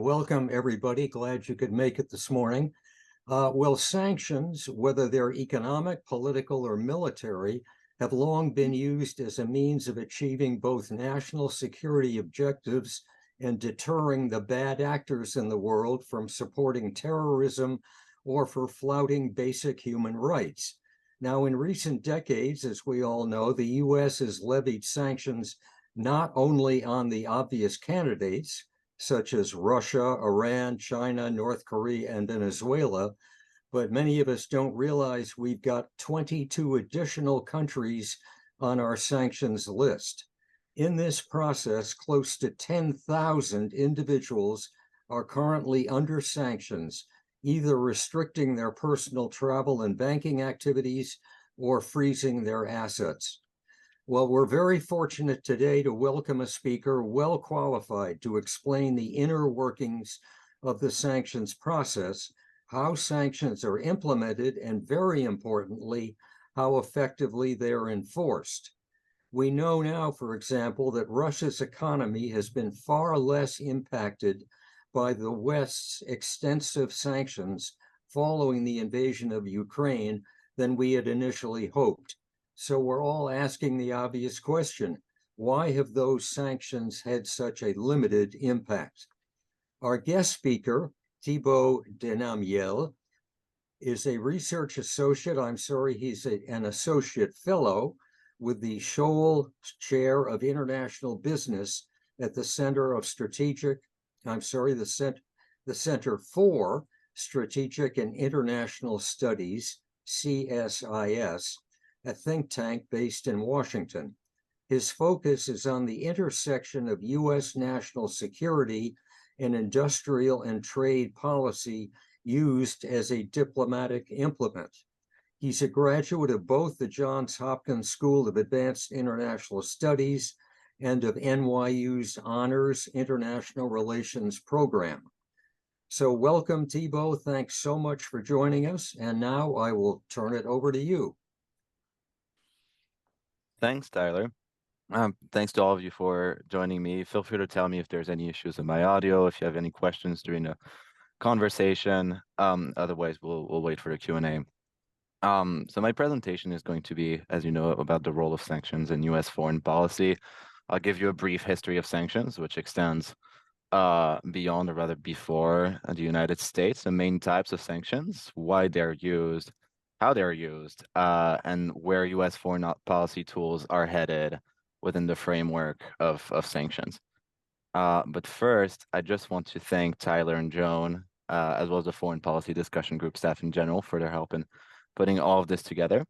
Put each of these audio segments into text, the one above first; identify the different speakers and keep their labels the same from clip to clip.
Speaker 1: Welcome, everybody. Glad you could make it this morning. Well, sanctions, whether they're economic, political, or military, have long been used as a means of achieving both national security objectives and deterring the bad actors in the world from supporting terrorism or for flouting basic human rights. Now, in recent decades, as we all know, the U.S. has levied sanctions not only on the obvious candidates, such as Russia, Iran, China, North Korea, and Venezuela, but many of us don't realize we've got 22 additional countries on our sanctions list. In this process, close to 10,000 individuals are currently under sanctions, either restricting their personal travel and banking activities or freezing their assets. Well, we're very fortunate today to welcome a speaker well qualified to explain the inner workings of the sanctions process, how sanctions are implemented, and very importantly, how effectively they're enforced. We know now, for example, that Russia's economy has been far less impacted by the West's extensive sanctions following the invasion of Ukraine than we had initially hoped. So we're all asking the obvious question: why have those sanctions had such a limited impact? Our guest speaker, Thibault Denamiel, is a research associate. He's an associate fellow with the Scholl Chair of International Business at the Center for Strategic and International Studies, CSIS, a think tank based in Washington. His focus is on the intersection of U.S. national security and industrial and trade policy used as a diplomatic implement. He's a graduate of both the Johns Hopkins School of Advanced International Studies and of NYU's Honors International Relations program. So welcome, Thibault. Thanks so much for joining us. And now I will turn it over to you.
Speaker 2: Thanks, Tyler. Thanks to all of you for joining me. Feel free to tell me if there's any issues with my audio, if you have any questions during the conversation. Otherwise, we'll wait for the Q&A. So my presentation is going to be, as you know, about the role of sanctions in U.S. foreign policy. I'll give you a brief history of sanctions, which extends beyond, or rather before, the United States, the main types of sanctions, why they're used, how they're used, and where U.S. foreign policy tools are headed within the framework of sanctions. But first, I just want to thank Tyler and Joan, as well as the Foreign Policy Discussion Group staff in general, for their help in putting all of this together.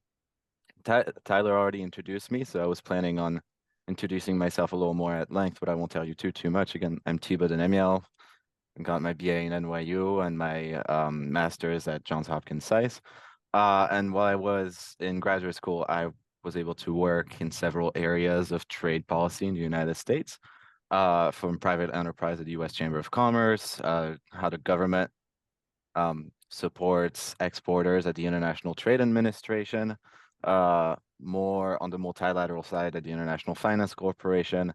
Speaker 2: Tyler already introduced me, so I was planning on introducing myself a little more at length, but I won't tell you too much. Again, I'm Thibault Denamiel. I got my BA in NYU and my master's at Johns Hopkins SAIS. And while I was in graduate school, I was able to work in several areas of trade policy in the United States, from private enterprise at the U.S. Chamber of Commerce, how the government supports exporters at the International Trade Administration, more on the multilateral side at the International Finance Corporation.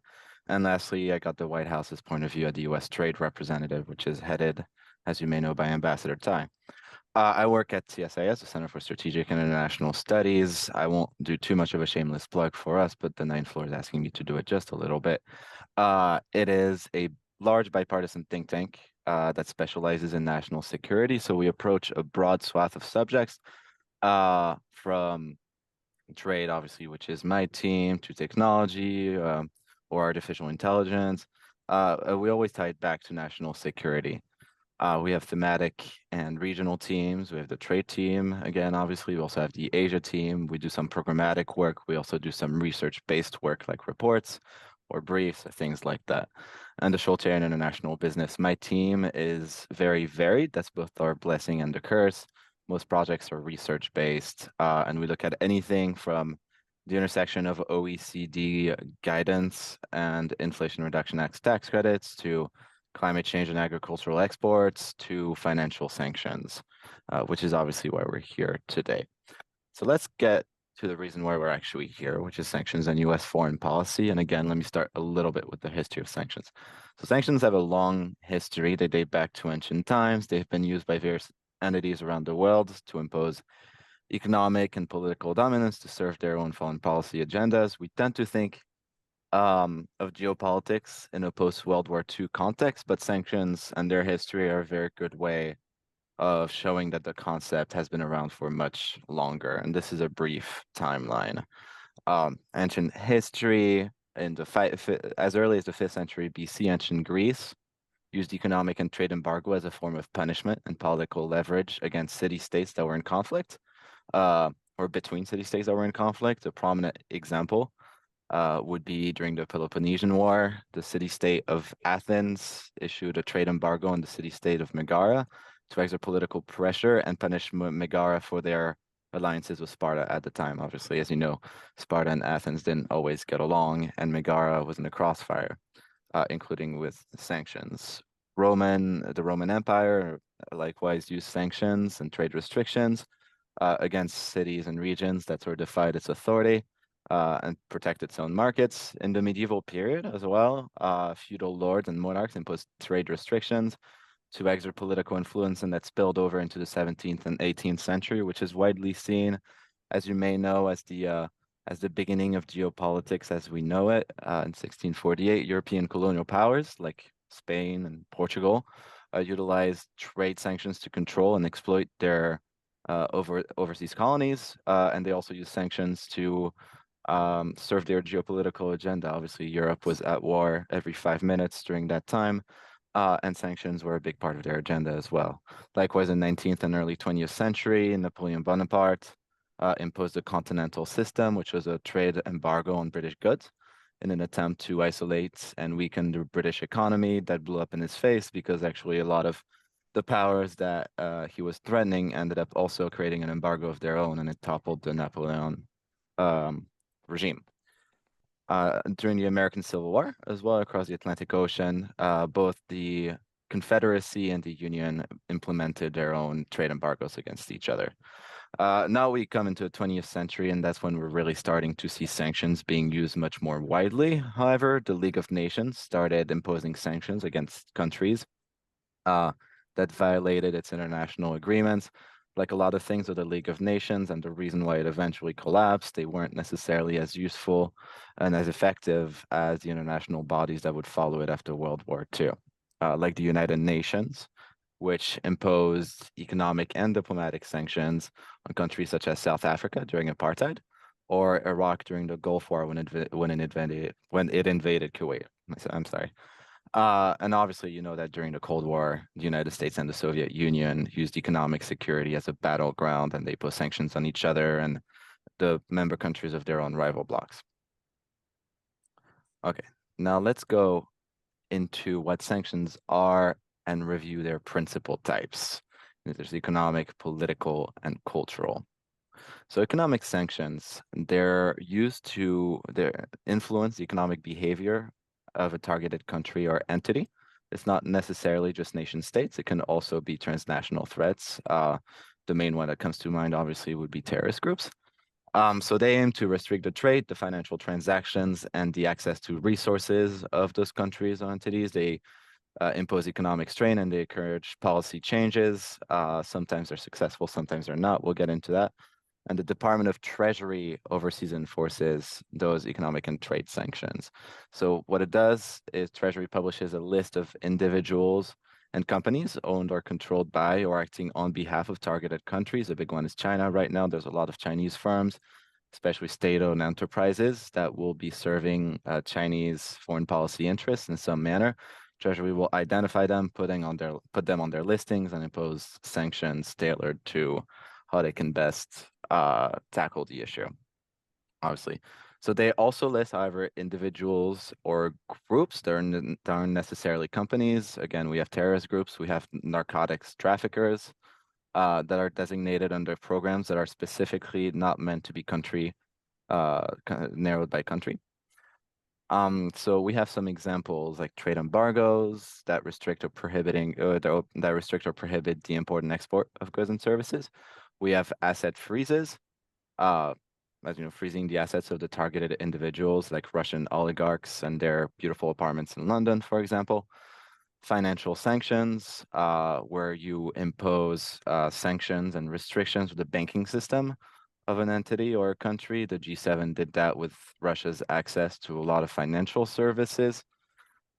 Speaker 2: And lastly, I got the White House's point of view at the U.S. Trade Representative, which is headed, as you may know, by Ambassador Tai. I work at CSIS, the Center for Strategic and International Studies. I won't do too much of a shameless plug for us, but the ninth floor is asking me to do it just a little bit. It is a large bipartisan think tank that specializes in national security. So we approach a broad swath of subjects, from trade, obviously, which is my team, to technology or artificial intelligence. We always tie it back to national security. We have thematic and regional teams. We have the trade team. Again, obviously, we also have the Asia team. We do some programmatic work. We also do some research-based work like reports or briefs or things like that. And the Scholl Chair in International Business. My team is very varied. That's both our blessing and the curse. Most projects are research-based, and we look at anything from the intersection of OECD guidance and Inflation Reduction Act tax credits to climate change and agricultural exports to financial sanctions, which is obviously why we're here today. So let's get to the reason why we're actually here, which is sanctions and US foreign policy. And again, let me start a little bit with the history of sanctions. So sanctions have a long history. They date back to ancient times. They've been used by various entities around the world to impose economic and political dominance to serve their own foreign policy agendas. We tend to think of geopolitics in a post-World War II context, but sanctions and their history are a very good way of showing that the concept has been around for much longer. And this is a brief timeline. Ancient history in as early as the 5th century BC, ancient Greece used economic and trade embargo as a form of punishment and political leverage against city-states that were in conflict, or between city-states that were in conflict. A prominent example would be during the Peloponnesian War. The city-state of Athens issued a trade embargo on the city-state of Megara to exert political pressure and punish Megara for their alliances with Sparta at the time. Obviously, as you know, Sparta and Athens didn't always get along, and Megara was in the crossfire, including with sanctions. The Roman Empire likewise used sanctions and trade restrictions against cities and regions that sort of defied its authority and protect its own markets. In the medieval period as well, feudal lords and monarchs imposed trade restrictions to exert political influence, and that spilled over into the 17th and 18th century, which is widely seen, as you may know, as the beginning of geopolitics as we know it. In 1648, European colonial powers like Spain and Portugal utilized trade sanctions to control and exploit their overseas colonies, and they also used sanctions to serve their geopolitical agenda. Obviously, Europe was at war every 5 minutes during that time, and sanctions were a big part of their agenda as well. Likewise, in 19th and early 20th century, Napoleon Bonaparte imposed a continental system, which was a trade embargo on British goods in an attempt to isolate and weaken the British economy. That blew up in his face because actually a lot of the powers that he was threatening ended up also creating an embargo of their own, and it toppled the Napoleon regime. During the American Civil War, as well across the Atlantic Ocean, both the Confederacy and the Union implemented their own trade embargoes against each other. Now we come into the 20th century, and that's when we're really starting to see sanctions being used much more widely. However, the League of Nations started imposing sanctions against countries that violated its international agreements. Like a lot of things with the League of Nations and the reason why it eventually collapsed, they weren't necessarily as useful and as effective as the international bodies that would follow it after World War II, like the United Nations, which imposed economic and diplomatic sanctions on countries such as South Africa during apartheid, or Iraq during the Gulf War when it invaded Kuwait. I'm sorry. And obviously, you know that during the Cold War, the United States and the Soviet Union used economic security as a battleground, and they put sanctions on each other and the member countries of their own rival blocs. Okay, now let's go into what sanctions are and review their principal types. There's economic, political, and cultural. So economic sanctions, they're used to influence the economic behavior of a targeted country or entity. It's not necessarily just nation states. It can also be transnational threats. The main one that comes to mind, obviously, would be terrorist groups. So they aim to restrict the trade, the financial transactions, and the access to resources of those countries or entities. They impose economic strain and they encourage policy changes. Sometimes they're successful, sometimes they're not. We'll get into that. And the Department of Treasury oversees and enforces those economic and trade sanctions. So what it does is Treasury publishes a list of individuals and companies owned or controlled by or acting on behalf of targeted countries. A big one is China right now. There's a lot of Chinese firms, especially state-owned enterprises, that will be serving Chinese foreign policy interests in some manner. Treasury will identify them, put them on their listings, and impose sanctions tailored to how they can best tackle the issue, obviously. So they also list, however, individuals or groups that aren't necessarily companies. Again, we have terrorist groups, we have narcotics traffickers that are designated under programs that are specifically not meant to be narrowed by country. So we have some examples like trade embargoes that restrict or prohibit the import and export of goods and services. We have asset freezes, as you know, freezing the assets of the targeted individuals like Russian oligarchs and their beautiful apartments in London, for example. Financial sanctions, where you impose sanctions and restrictions with the banking system of an entity or a country. The G7 did that with Russia's access to a lot of financial services,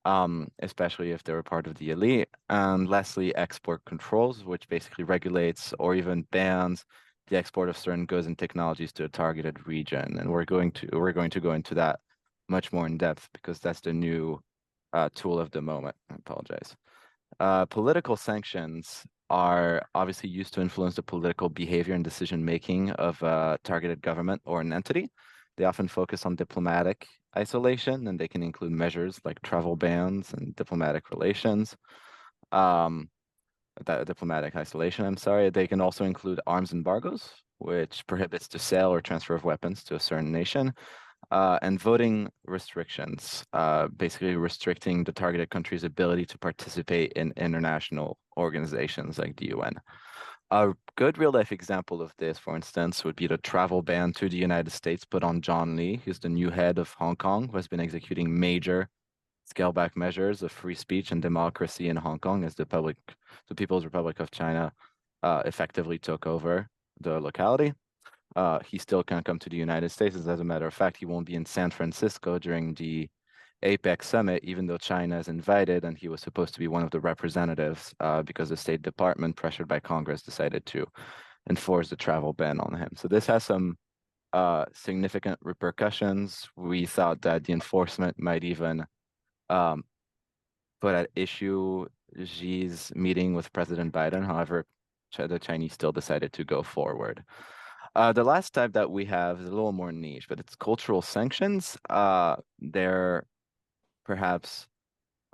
Speaker 2: especially if they were part of the elite. And lastly, export controls, which basically regulates or even bans the export of certain goods and technologies to a targeted region. And we're going to go into that much more in depth because that's the new tool of the moment. I apologize. Political sanctions are obviously used to influence the political behavior and decision making of a targeted government or an entity. They often focus on diplomatic isolation, and they can include measures like travel bans and diplomatic relations. Um, that diplomatic isolation, I'm sorry. They can also include arms embargoes, which prohibits the sale or transfer of weapons to a certain nation, and voting restrictions, basically restricting the targeted country's ability to participate in international organizations like the UN. A good real life example of this, for instance, would be the travel ban to the United States put on John Lee, who's the new head of Hong Kong, who has been executing major scale back measures of free speech and democracy in Hong Kong as the People's Republic of China effectively took over the locality. He still can't come to the United States. As a matter of fact, he won't be in San Francisco during the APEC summit, even though China is invited, and he was supposed to be one of the representatives because the State Department, pressured by Congress, decided to enforce the travel ban on him. So this has some significant repercussions. We thought that the enforcement might even um, put at issue Xi's meeting with President Biden. However, the Chinese still decided to go forward. The last type that we have is a little more niche, but it's cultural sanctions. They're perhaps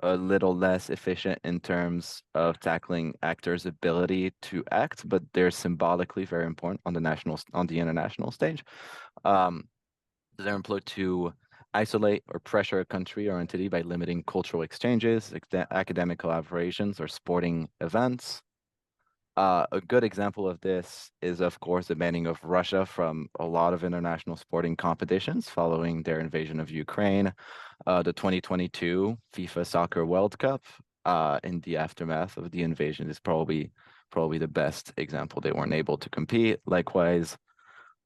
Speaker 2: a little less efficient in terms of tackling actors' ability to act, but they're symbolically very important on the international stage. Um, they're employed to isolate or pressure a country or entity by limiting cultural exchanges, academic collaborations, or sporting events. A good example of this is, of course, the banning of Russia from a lot of international sporting competitions following their invasion of Ukraine. The 2022 FIFA Soccer World Cup, in the aftermath of the invasion, is probably the best example. They weren't able to compete. Likewise,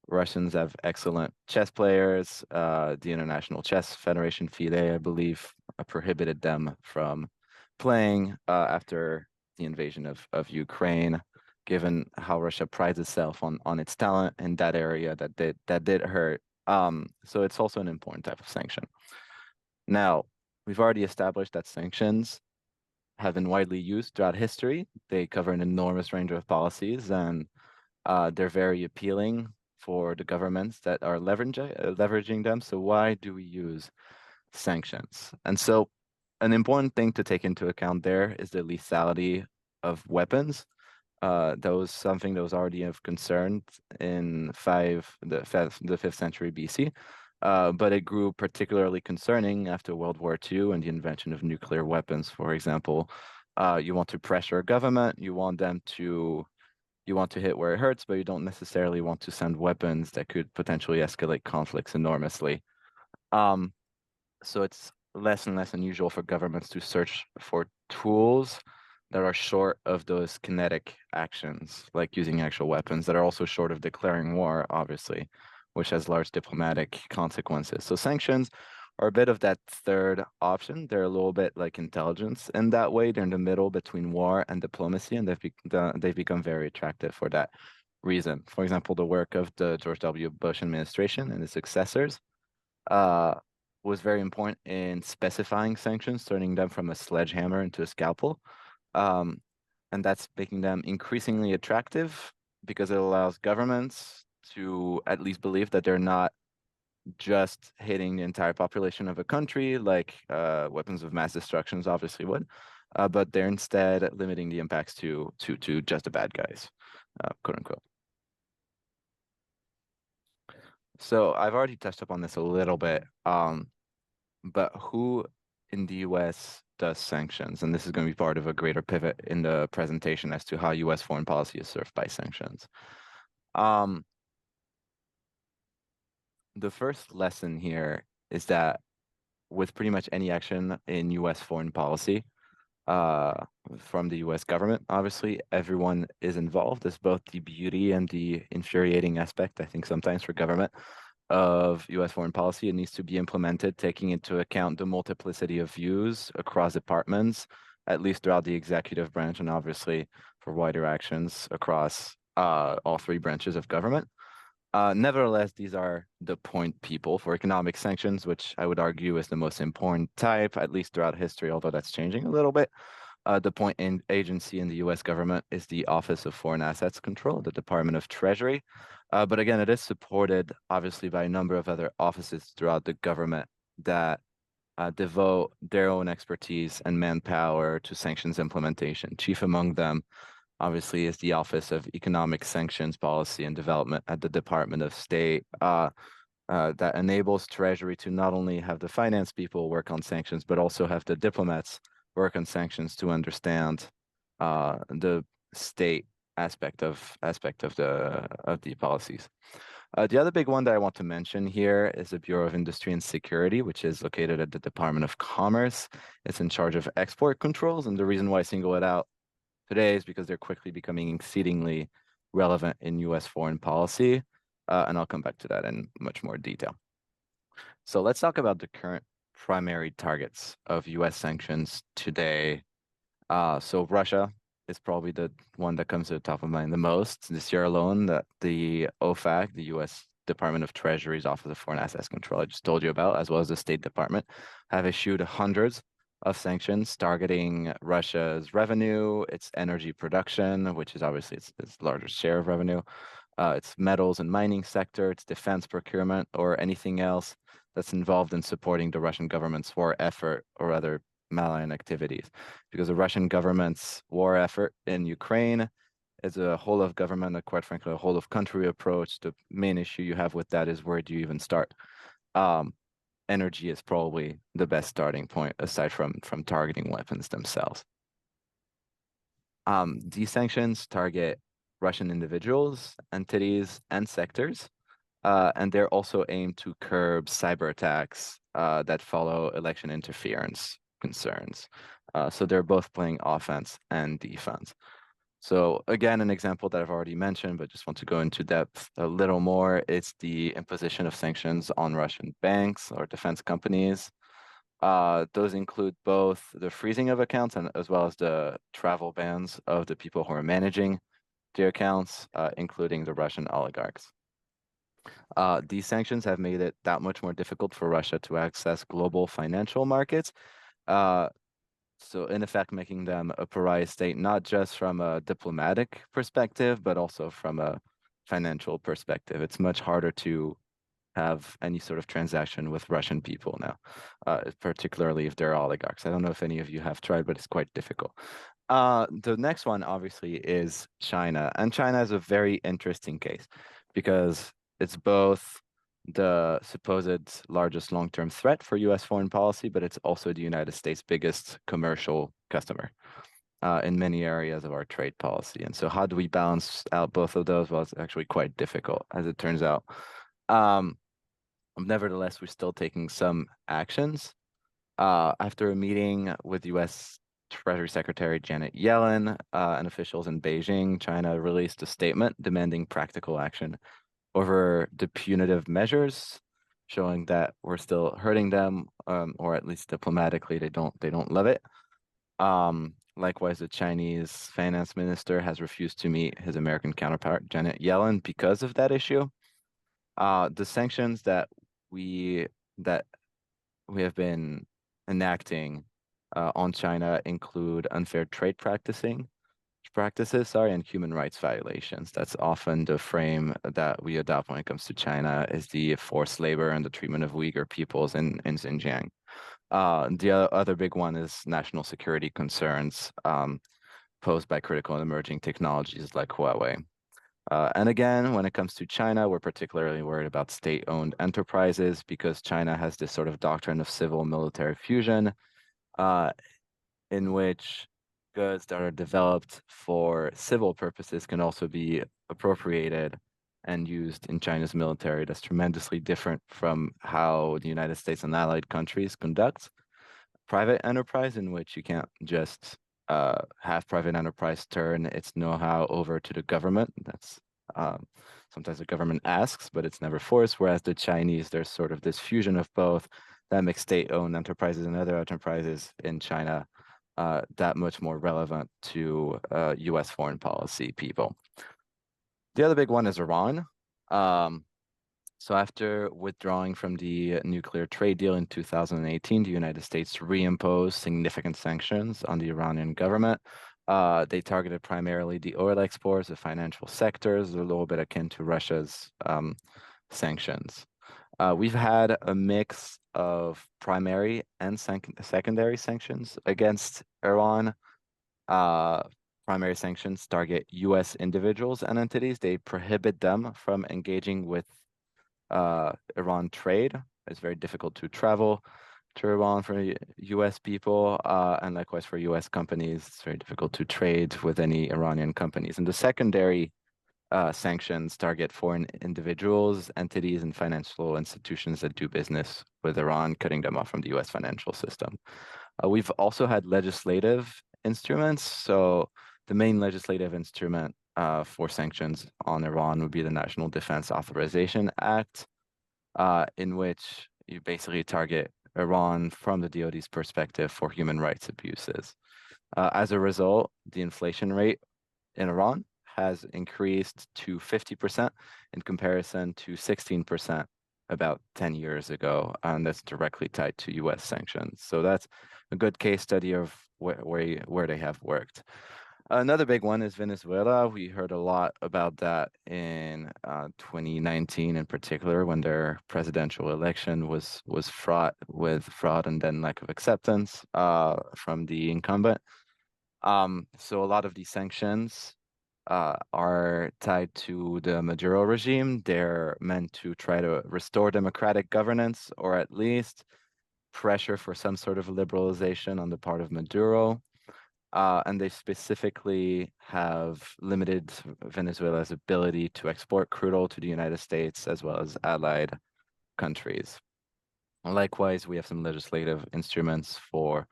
Speaker 2: Russians have excellent chess players. The International Chess Federation, FIDE, I believe, prohibited them from playing after the invasion of Ukraine, given how Russia prides itself on its talent in that area that did hurt. So it's also an important type of sanction. Now, we've already established that sanctions have been widely used throughout history. They cover an enormous range of policies, and they're very appealing for the governments that are leveraging them. So why do we use sanctions? And so an important thing to take into account there is the lethality of weapons. That was something that was already of concern in the 5th century BC. But it grew particularly concerning after World War II and the invention of nuclear weapons. For example, you want to pressure a government, you want to hit where it hurts, but you don't necessarily want to send weapons that could potentially escalate conflicts enormously. So it's less and less unusual for governments to search for tools that are short of those kinetic actions, like using actual weapons, that are also short of declaring war, obviously, which has large diplomatic consequences. So sanctions are a bit of that third option. They're a little bit like intelligence in that way. They're in the middle between war and diplomacy, and they've become very attractive for that reason. For example, the work of the George W. Bush administration and his successors was very important in specifying sanctions, turning them from a sledgehammer into a scalpel. And that's making them increasingly attractive because it allows governments to at least believe that they're not just hitting the entire population of a country like weapons of mass destructions obviously would, but they're instead limiting the impacts to just the bad guys, quote unquote. So I've already touched upon this a little bit, but who in the US does sanctions? And this is going to be part of a greater pivot in the presentation as to how US foreign policy is served by sanctions. the first lesson here is that with pretty much any action in U.S. foreign policy, uh, from the US government. Obviously, everyone is involved. There's both the beauty and the infuriating aspect, I think, sometimes for government of US foreign policy. It needs to be implemented, taking into account the multiplicity of views across departments, at least throughout the executive branch, and obviously for wider actions across all three branches of government. Nevertheless, these are the point people for economic sanctions, which I would argue is the most important type, at least throughout history, although that's changing a little bit. The point in agency in the US government is the Office of Foreign Assets Control, the Department of Treasury. But again, it is supported obviously by a number of other offices throughout the government that devote their own expertise and manpower to sanctions implementation. Chief among them, obviously, is the Office of Economic Sanctions Policy and Development at the Department of State. That enables Treasury to not only have the finance people work on sanctions, but also have the diplomats work on sanctions to understand the state aspect of the policies. The other big one that I want to mention here is the Bureau of Industry and Security, which is located at the Department of Commerce. It's in charge of export controls, and the reason why I single it out today is because they're quickly becoming exceedingly relevant in U.S. foreign policy, and I'll come back to that in much more detail. So let's talk about the current primary targets of U.S. sanctions today. So Russia is probably the one that comes to the top of mind the most. This year alone, that the OFAC, the U.S. Department of Treasury's Office of Foreign Assets Control, I just told you about, as well as the State Department, have issued hundreds of sanctions targeting Russia's revenue, its energy production, which is obviously its largest share of revenue, its metals and mining sector, its defense procurement, or anything else that's involved in supporting the Russian government's war effort or other malign activities. Because the Russian government's war effort in Ukraine is a whole of government, quite frankly, a whole of country approach. The main issue you have with that is where do you even start? Energy is probably the best starting point aside from targeting weapons themselves. These sanctions target Russian individuals, entities, and sectors, and they're also aimed to curb cyber attacks that follow election interference concerns. So they're both playing offense and defense. So again, an example that I've already mentioned, but just want to go into depth a little more. It's the imposition of sanctions on Russian banks or defense companies. Those include both the freezing of accounts and as well as the travel bans of the people who are managing their accounts, including the Russian oligarchs. These sanctions have made it that much more difficult for Russia to access global financial markets. So in effect, making them a pariah state, not just from a diplomatic perspective, but also from a financial perspective. It's much harder to have any sort of transaction with Russian people now, particularly if they're oligarchs. I don't know if any of you have tried, but it's quite difficult. The next one, obviously, is China. And China is a very interesting case because it's both the supposed largest long-term threat for US foreign policy, but it's also the United States' biggest commercial customer in many areas of our trade policy. And so how do we balance out both of those? Well, it's actually quite difficult, as it turns out. Nevertheless, we're still taking some actions. After a meeting with US Treasury Secretary Janet Yellen and officials in Beijing, China released a statement demanding practical action over the punitive measures, showing that we're still hurting them, or at least diplomatically, they don't love it. Likewise, the Chinese finance minister has refused to meet his American counterpart, Janet Yellen, because of that issue. The sanctions that we have been enacting on China include unfair trade practices, and human rights violations. That's often the frame that we adopt when it comes to China, is the forced labor and the treatment of Uyghur peoples in Xinjiang. The other big one is national security concerns posed by critical and emerging technologies like Huawei. And again, when it comes to China, we're particularly worried about state-owned enterprises because China has this sort of doctrine of civil-military fusion, in which goods that are developed for civil purposes can also be appropriated and used in China's military. That's tremendously different from how the United States and allied countries conduct private enterprise, in which you can't just have private enterprise turn its know-how over to the government. That's sometimes the government asks, but it's never forced. Whereas the Chinese, there's sort of this fusion of both that makes state-owned enterprises and other enterprises in China that much more relevant to U.S. foreign policy people. The other big one is Iran. So after withdrawing from the nuclear trade deal in 2018, the United States reimposed significant sanctions on the Iranian government. They targeted primarily the oil exports, the financial sectors, a little bit akin to Russia's sanctions. We've had a mix of primary and secondary sanctions against Iran. Primary sanctions target U.S. individuals and entities. They prohibit them from engaging with Iran trade. It's very difficult to travel to Iran for U.S. people, and likewise for U.S. companies. It's very difficult to trade with any Iranian companies. And the secondary sanctions target foreign individuals, entities, and financial institutions that do business with Iran, cutting them off from the U.S. financial system. We've also had legislative instruments. So the main legislative instrument for sanctions on Iran would be the National Defense Authorization Act, in which you basically target Iran from the DoD's perspective for human rights abuses. As a result, the inflation rate in Iran has increased to 50% in comparison to 16% about 10 years ago, and that's directly tied to US sanctions. So that's a good case study of where they have worked. Another big one is Venezuela. We heard a lot about that in 2019 in particular, when their presidential election was fraught with fraud and then lack of acceptance from the incumbent. So a lot of these sanctions are tied to the Maduro regime. They're meant to try to restore democratic governance, or at least pressure for some sort of liberalization on the part of Maduro. And they specifically have limited Venezuela's ability to export crude oil to the United States as well as allied countries. Likewise, we have some legislative instruments for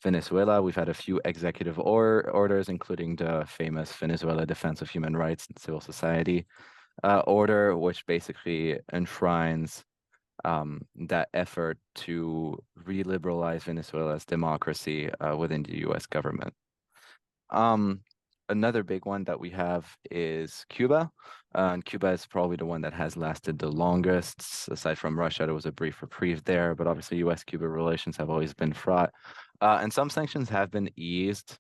Speaker 2: Venezuela. We've had a few executive orders, including the famous Venezuela Defense of Human Rights and Civil Society order, which basically enshrines that effort to re-liberalize Venezuela's democracy within the US government. Another big one that we have is Cuba. And Cuba is probably the one that has lasted the longest. Aside from Russia, there was a brief reprieve there, but obviously US-Cuba relations have always been fraught. And some sanctions have been eased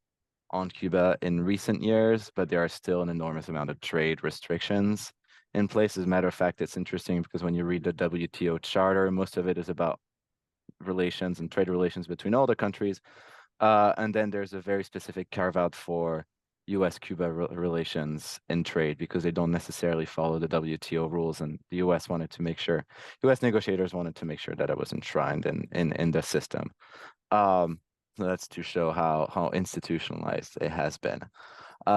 Speaker 2: on Cuba in recent years, but there are still an enormous amount of trade restrictions in place. As a matter of fact, it's interesting because when you read the WTO charter, most of it is about relations and trade relations between all the countries. And then there's a very specific carve out for US-Cuba relations in trade, because they don't necessarily follow the WTO rules, and the US wanted to make sure, US negotiators wanted to make sure that it was enshrined in the system. So that's to show how institutionalized it has been.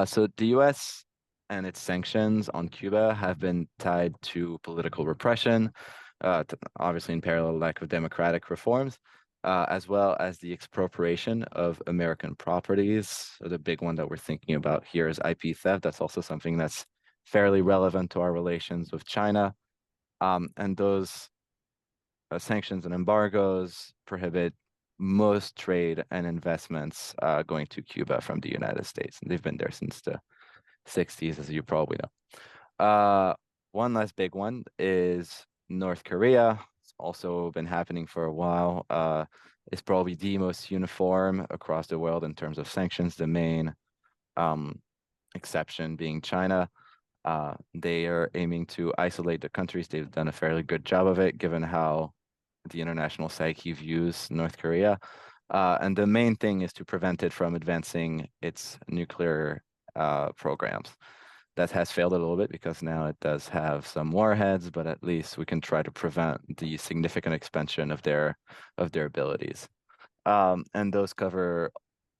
Speaker 2: So the US and its sanctions on Cuba have been tied to political repression, obviously in parallel lack of democratic reforms, as well as the expropriation of American properties. So the big one that we're thinking about here is IP theft. That's also something that's fairly relevant to our relations with China. And those sanctions and embargoes prohibit most trade and investments going to Cuba from the United States. And they've been there since the 60s, as you probably know. One last big one is North Korea. It's also been happening for a while. It's probably the most uniform across the world in terms of sanctions, the main exception being China. They are aiming to isolate the countries. They've done a fairly good job of it, given how the international psyche views North Korea. And the main thing is to prevent it from advancing its nuclear programs. That has failed a little bit because now it does have some warheads, but at least we can try to prevent the significant expansion of their abilities. And those cover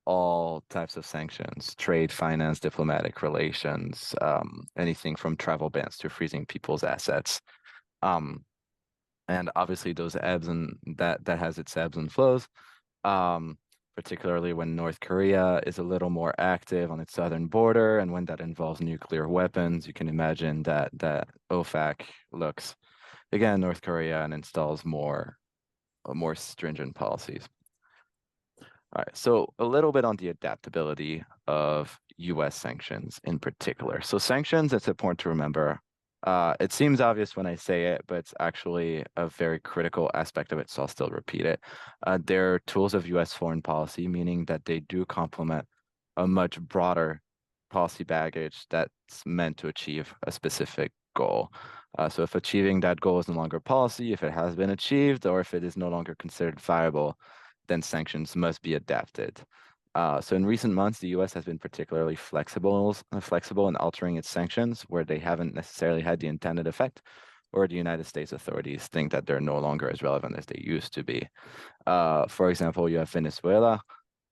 Speaker 2: all types of sanctions, trade, finance, diplomatic relations, anything from travel bans to freezing people's assets. Um, and obviously those ebbs and that has its ebbs and flows. Um, Particularly when North Korea is a little more active on its southern border, and when that involves nuclear weapons, you can imagine that OFAC looks again North Korea and installs more stringent policies. All right, so a little bit on the adaptability of US sanctions in particular. So sanctions, it's important to remember. It seems obvious when I say it, but it's actually a very critical aspect of it, so I'll still repeat it. They're tools of US foreign policy, meaning that they do complement a much broader policy baggage that's meant to achieve a specific goal. So if achieving that goal is no longer policy, if it has been achieved, or if it is no longer considered viable, then sanctions must be adapted. So in recent months, the U.S. has been particularly flexible in altering its sanctions where they haven't necessarily had the intended effect, or the United States authorities think that they're no longer as relevant as they used to be. For example, you have Venezuela.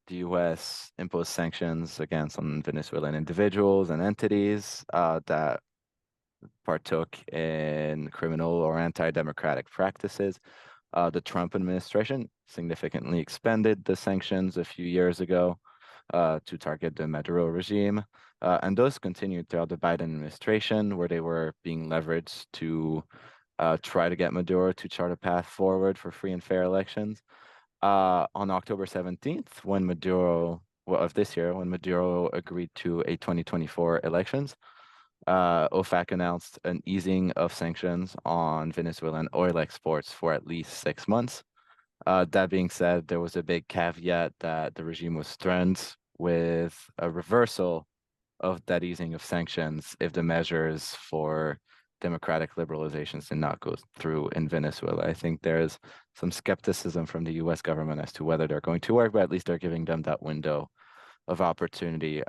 Speaker 2: The U.S. imposed sanctions against some Venezuelan individuals and entities that partook in criminal or anti-democratic practices. The Trump administration significantly expanded the sanctions a few years ago to target the Maduro regime. And those continued throughout the Biden administration, where they were being leveraged to try to get Maduro to chart a path forward for free and fair elections. On October 17th, when Maduro, well, of this year, when Maduro agreed to a 2024 elections, OFAC announced an easing of sanctions on Venezuelan oil exports for at least 6 months. That being said, there was a big caveat that the regime was threatened with a reversal of that easing of sanctions if the measures for democratic liberalizations did not go through in Venezuela. I think there's some skepticism from the US government as to whether they're going to work, but at least they're giving them that window of opportunity.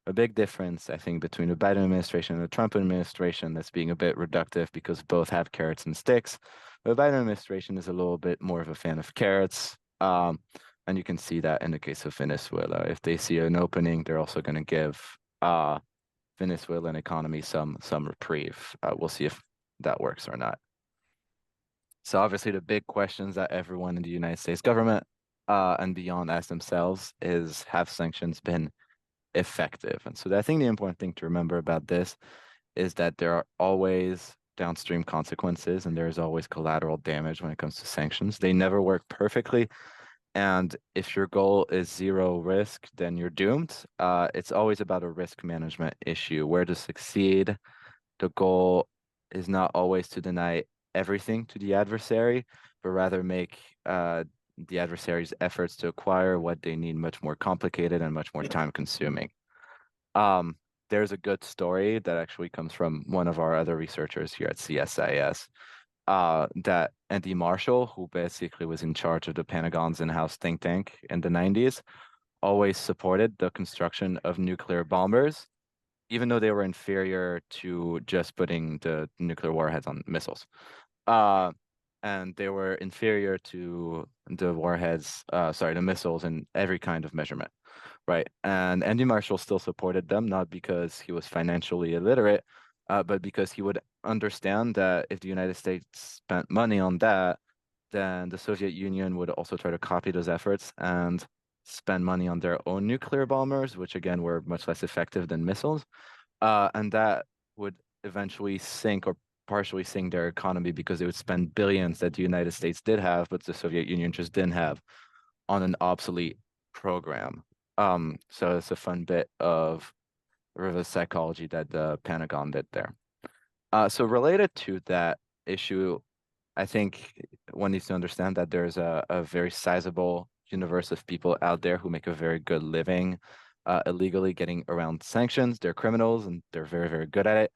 Speaker 2: A big difference, I think, between the Biden administration and the Trump administration that's being a bit reductive because both have carrots and sticks. The Biden administration is a little bit more of a fan of carrots. And you can see that in the case of Venezuela. If they see an opening, they're also going to give Venezuelan economy some reprieve. We'll see if that works or not. So obviously the big questions that everyone in the United States government and beyond ask themselves is, have sanctions been effective? And so I think the important thing to remember about this is that there are always downstream consequences and there's always collateral damage when it comes to sanctions. They never work perfectly. And if your goal is zero risk, then you're doomed. It's always about a risk management issue. Where to succeed, the goal is not always to deny everything to the adversary, but rather make the adversary's efforts to acquire what they need much more complicated and much more time consuming. There's a good story that actually comes from one of our other researchers here at CSIS, that Andy Marshall, who basically was in charge of the Pentagon's in-house think tank in the 90s, always supported the construction of nuclear bombers, even though they were inferior to just putting the nuclear warheads on missiles. And they were inferior to the warheads, the missiles in every kind of measurement, right? And Andy Marshall still supported them, not because he was financially illiterate, but because he would understand that if the United States spent money on that, then the Soviet Union would also try to copy those efforts and spend money on their own nuclear bombers, which again were much less effective than missiles. And that would eventually sink or partially sink their economy because they would spend billions that the United States did have, but the Soviet Union just didn't have on an obsolete program. So it's a fun bit of reverse psychology that the Pentagon did there. So related to that issue, I think one needs to understand that there's a very sizable universe of people out there who make a very good living illegally getting around sanctions. They're criminals and they're very, very good at it.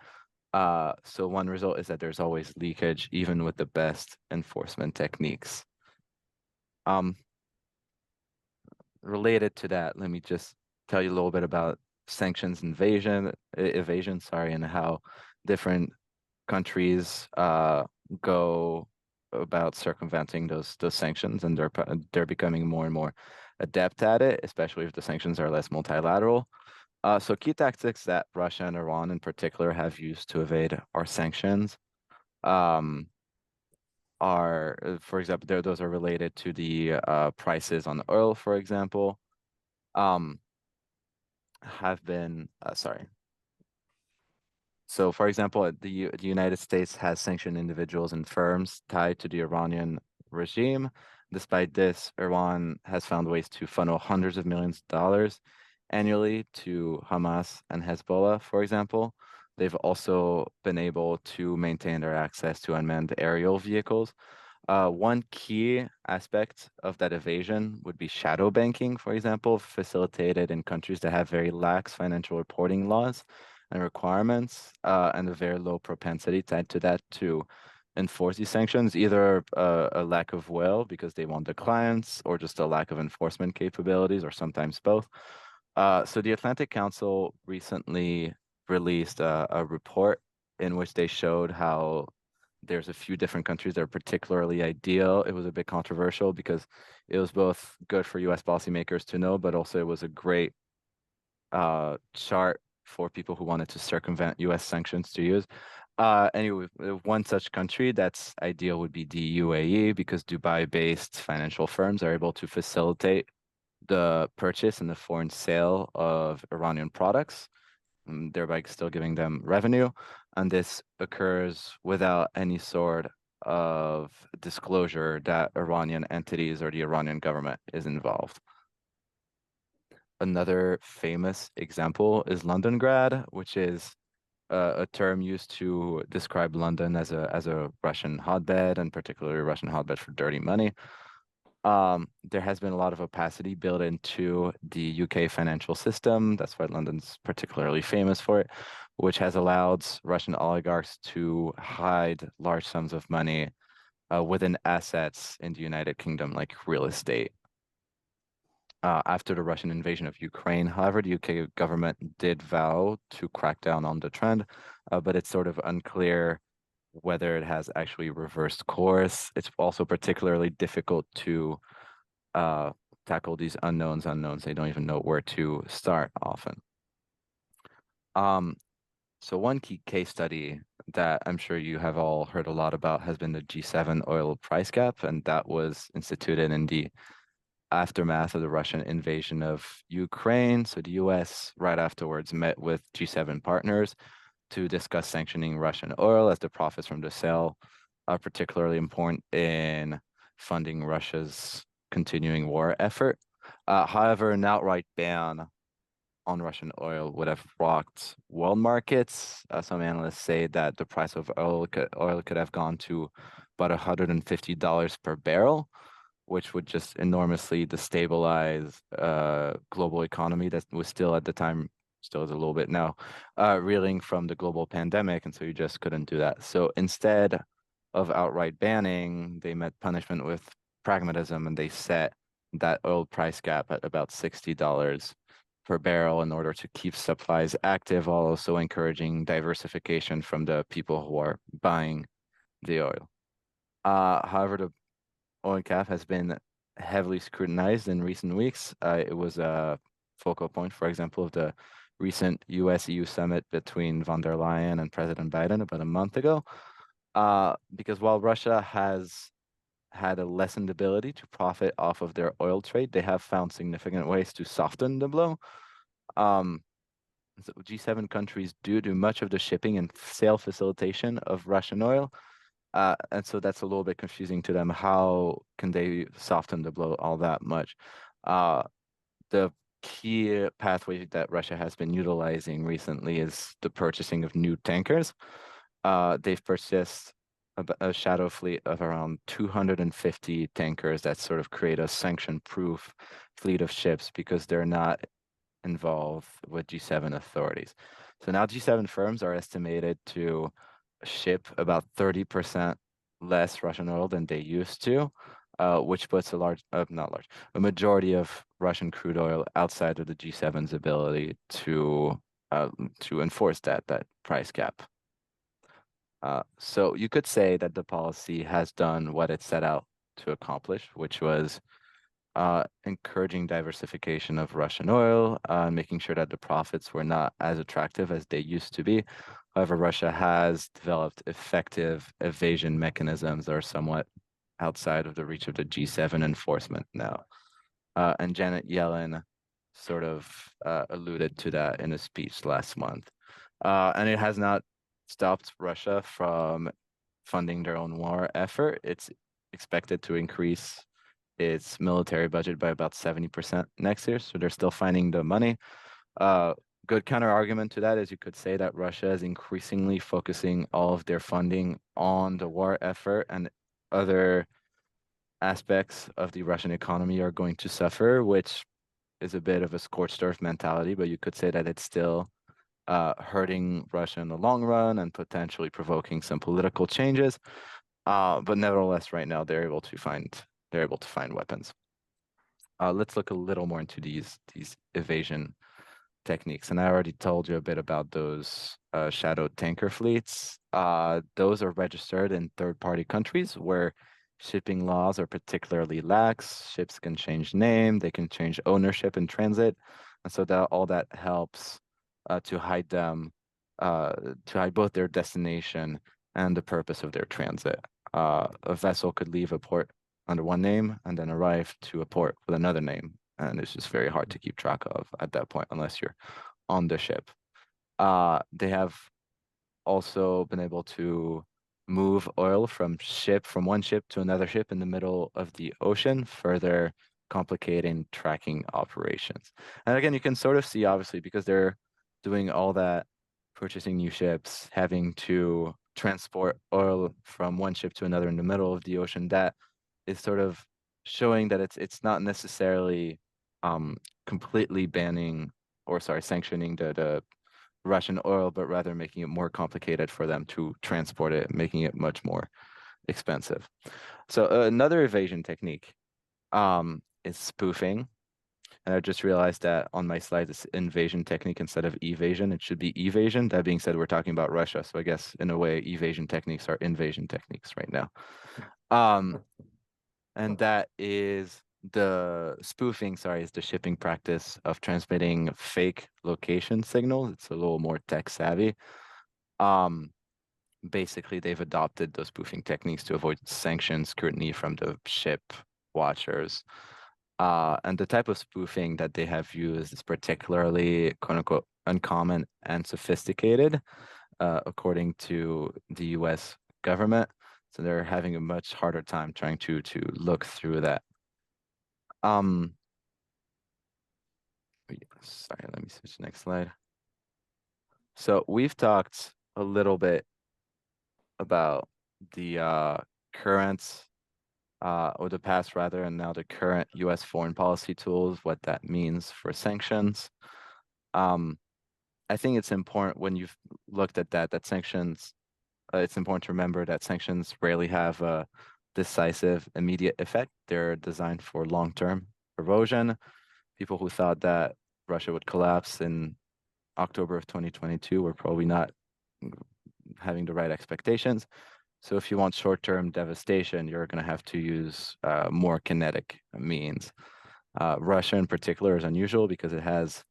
Speaker 2: So one result is that there's always leakage, even with the best enforcement techniques. Related to that, let me just tell you a little bit about sanctions evasion, sorry, and how different countries go about circumventing those sanctions, and they're becoming more and more adept at it, especially if the sanctions are less multilateral. So key tactics that Russia and Iran in particular have used to evade our sanctions um, are, for example, those are related to the prices on oil, for example, um, have been, sorry. So, for example, the United States has sanctioned individuals and firms tied to the Iranian regime. Despite this, Iran has found ways to funnel hundreds of millions of dollars annually to Hamas and Hezbollah, for example. They've also been able to maintain their access to unmanned aerial vehicles. One key aspect of that evasion would be shadow banking, for example, facilitated in countries that have very lax financial reporting laws and requirements, and a very low propensity tied to that to enforce these sanctions, either a lack of will because they want the clients, or just a lack of enforcement capabilities, or sometimes both. So the Atlantic Council recently released a report in which they showed how there's a few different countries that are particularly ideal. It was a bit controversial because it was both good for US policymakers to know, but also it was a great chart for people who wanted to circumvent US sanctions to use. Anyway, one such country that's ideal would be the UAE, because Dubai-based financial firms are able to facilitate the purchase and the foreign sale of Iranian products, thereby still giving them revenue. And this occurs without any sort of disclosure that Iranian entities or the Iranian government is involved. Another famous example is Londongrad, which is a term used to describe London as a Russian hotbed, and particularly a Russian hotbed for dirty money. There has been a lot of opacity built into the UK financial system. That's why London's particularly famous for it, which has allowed Russian oligarchs to hide large sums of money within assets in the United Kingdom, like real estate. After the Russian invasion of Ukraine, however, the UK government did vow to crack down on the trend, but it's sort of unclear whether it has actually reversed course. It's also particularly difficult to uh, tackle these unknowns. They don't even know where to start often. Um, so one key case study that I'm sure you have all heard a lot about has been the G7 oil price cap, and that was instituted in the aftermath of the Russian invasion of Ukraine. So the US right afterwards met with G7 partners to discuss sanctioning Russian oil, as the profits from the sale are particularly important in funding Russia's continuing war effort. However, an outright ban on Russian oil would have rocked world markets. Some analysts say that the price of oil could have gone to about $150 per barrel, which would just enormously destabilize global economy that was still at the time, still is a little bit now, reeling from the global pandemic, and so you just couldn't do that. So instead of outright banning, they met punishment with pragmatism, and they set that oil price cap at about $60 per barrel in order to keep supplies active, while also encouraging diversification from the people who are buying the oil. However, the oil cap has been heavily scrutinized in recent weeks. It was a focal point, for example, of the recent US-EU summit between von der Leyen and President Biden about a month ago. Because while Russia has had a lessened ability to profit off of their oil trade, they have found significant ways to soften the blow. So G7 countries do much of the shipping and sale facilitation of Russian oil. And so that's a little bit confusing to them. How can they soften the blow all that much? The key pathway that Russia has been utilizing recently is the purchasing of new tankers. They've purchased a shadow fleet of around 250 tankers that sort of create a sanction-proof fleet of ships, because they're not involved with G7 authorities. So now G7 firms are estimated to ship about 30% less Russian oil than they used to, which puts a majority of Russian crude oil outside of the G7's ability to enforce that price cap. So you could say that the policy has done what it set out to accomplish, which was encouraging diversification of Russian oil, making sure that the profits were not as attractive as they used to be. However, Russia has developed effective evasion mechanisms that are somewhat outside of the reach of the G7 enforcement now. And Janet Yellen sort of alluded to that in a speech last month. And it has not stopped Russia from funding their own war effort. It's expected to increase its military budget by about 70% next year. So they're still finding the money. Uh, Good counter argument to that is you could say that Russia is increasingly focusing all of their funding on the war effort, and other aspects of the Russian economy are going to suffer, which is a bit of a scorched earth mentality, but you could say that it's still hurting Russia in the long run and potentially provoking some political changes. But nevertheless, right now they're able to find weapons. Let's look a little more into these evasion techniques. And I already told you a bit about those shadow tanker fleets. Those are registered in third-party countries where shipping laws are particularly lax. Ships can change name, they can change ownership in transit, and so that all that helps to hide them, to hide both their destination and the purpose of their transit. A vessel could leave a port under one name and then arrive to a port with another name, and it's just very hard to keep track of at that point unless you're on the ship. They have also been able to move oil from one ship to another ship in the middle of the ocean, further complicating tracking operations. And again, you can sort of see, obviously, because they're doing all that, purchasing new ships, having to transport oil from one ship to another in the middle of the ocean, that is sort of showing that it's not necessarily completely banning, or sorry, sanctioning the Russian oil, but rather making it more complicated for them to transport it, making it much more expensive. So another evasion technique is spoofing. And I just realized that on my slide, it's invasion technique instead of evasion. It should be evasion. That being said, we're talking about Russia. So I guess in a way, evasion techniques are invasion techniques right now. And that is the spoofing, sorry, is the shipping practice of transmitting fake location signals. It's a little more tech savvy. Basically, they've adopted those spoofing techniques to avoid sanction scrutiny from the ship watchers. And the type of spoofing that they have used is particularly, quote unquote, uncommon and sophisticated, according to the US government. So they're having a much harder time trying to look through that. Sorry, let me switch to the next slide. So we've talked a little bit about the current or the past rather, and now the current US foreign policy tools, what that means for sanctions. I think it's important when you've looked at that sanctions, it's important to remember that sanctions rarely have a decisive immediate effect. They're designed for long-term erosion. People who thought that Russia would collapse in October of 2022 were probably not having the right expectations. So if you want short-term devastation, you're going to have to use more kinetic means. Russia in particular is unusual because it has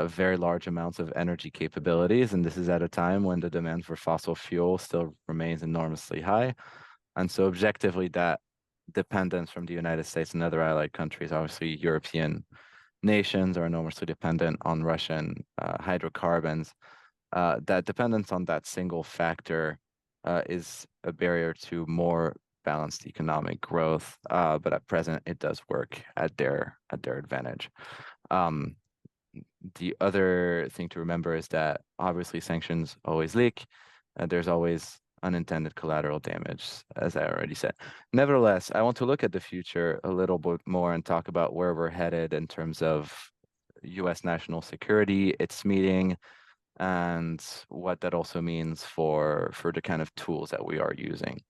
Speaker 2: very large amounts of energy capabilities, and this is at a time when the demand for fossil fuel still remains enormously high. And so objectively, that dependence from the United States and other allied countries, obviously European nations are enormously dependent on Russian hydrocarbons. That dependence on that single factor is a barrier to more balanced economic growth, but at present it does work at their advantage. The other thing to remember is that obviously sanctions always leak. There's always unintended collateral damage, as I already said. Nevertheless, I want to look at the future a little bit more and talk about where we're headed in terms of US national security, its meeting, and what that also means for the kind of tools that we are using.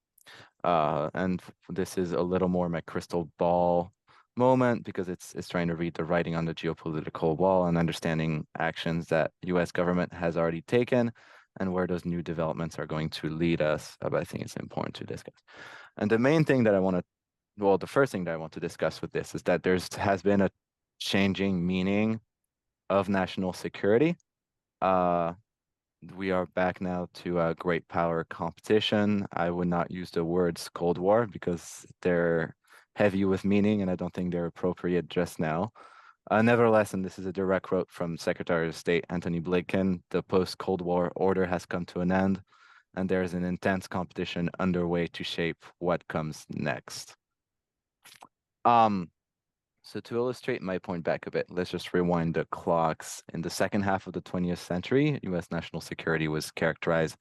Speaker 2: And this is a little more my crystal ball moment because it's trying to read the writing on the geopolitical wall and understanding actions that US government has already taken and where those new developments are going to lead us. But I think it's important to discuss. And the main thing that I want to, well, the first thing that I want to discuss with this is that has been a changing meaning of national security. We are back now to a great power competition. I would not use the words Cold War because they're heavy with meaning, and I don't think they're appropriate just now. Nevertheless, and this is a direct quote from Secretary of State Antony Blinken, the post-Cold War order has come to an end, and there is an intense competition underway to shape what comes next. So to illustrate my point back a bit, let's just rewind the clocks. In the second half of the 20th century, U.S. national security was characterized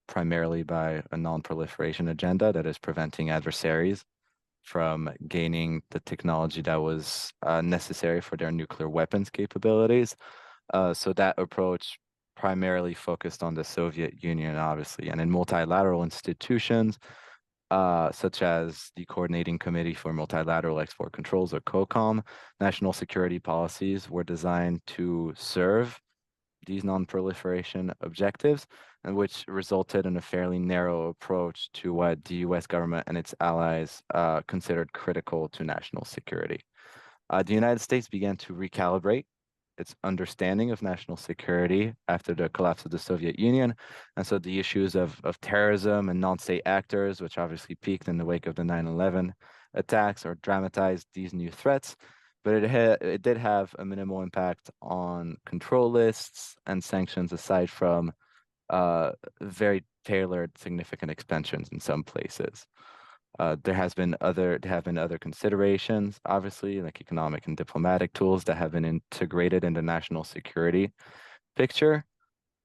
Speaker 2: primarily by a non-proliferation agenda that is preventing adversaries from gaining the technology that was necessary for their nuclear weapons capabilities. So that approach primarily focused on the Soviet Union, obviously, and in multilateral institutions, such as the Coordinating Committee for Multilateral Export Controls, or COCOM, national security policies were designed to serve these non-proliferation objectives, and which resulted in a fairly narrow approach to what the US government and its allies considered critical to national security. The United States began to recalibrate its understanding of national security after the collapse of the Soviet Union. And so the issues of terrorism and non-state actors, which obviously peaked in the wake of the 9/11 attacks, or dramatized these new threats, but it did have a minimal impact on control lists and sanctions, aside from very tailored significant expansions in some places. There have been other considerations, obviously, like economic and diplomatic tools that have been integrated in the national security picture.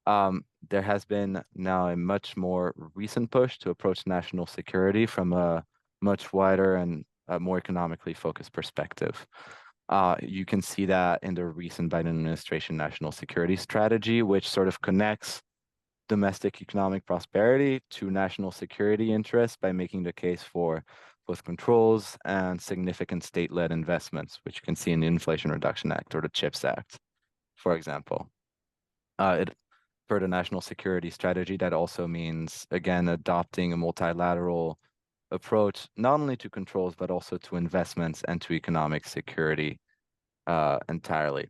Speaker 2: There has been now a much more recent push to approach national security from a much wider and more economically focused perspective. You can see that in the recent Biden administration national security strategy, which sort of connects domestic economic prosperity to national security interests by making the case for both controls and significant state-led investments, which you can see in the Inflation Reduction Act or the CHIPS Act, for example. For the national security strategy, that also means, again, adopting a multilateral approach, not only to controls, but also to investments and to economic security entirely.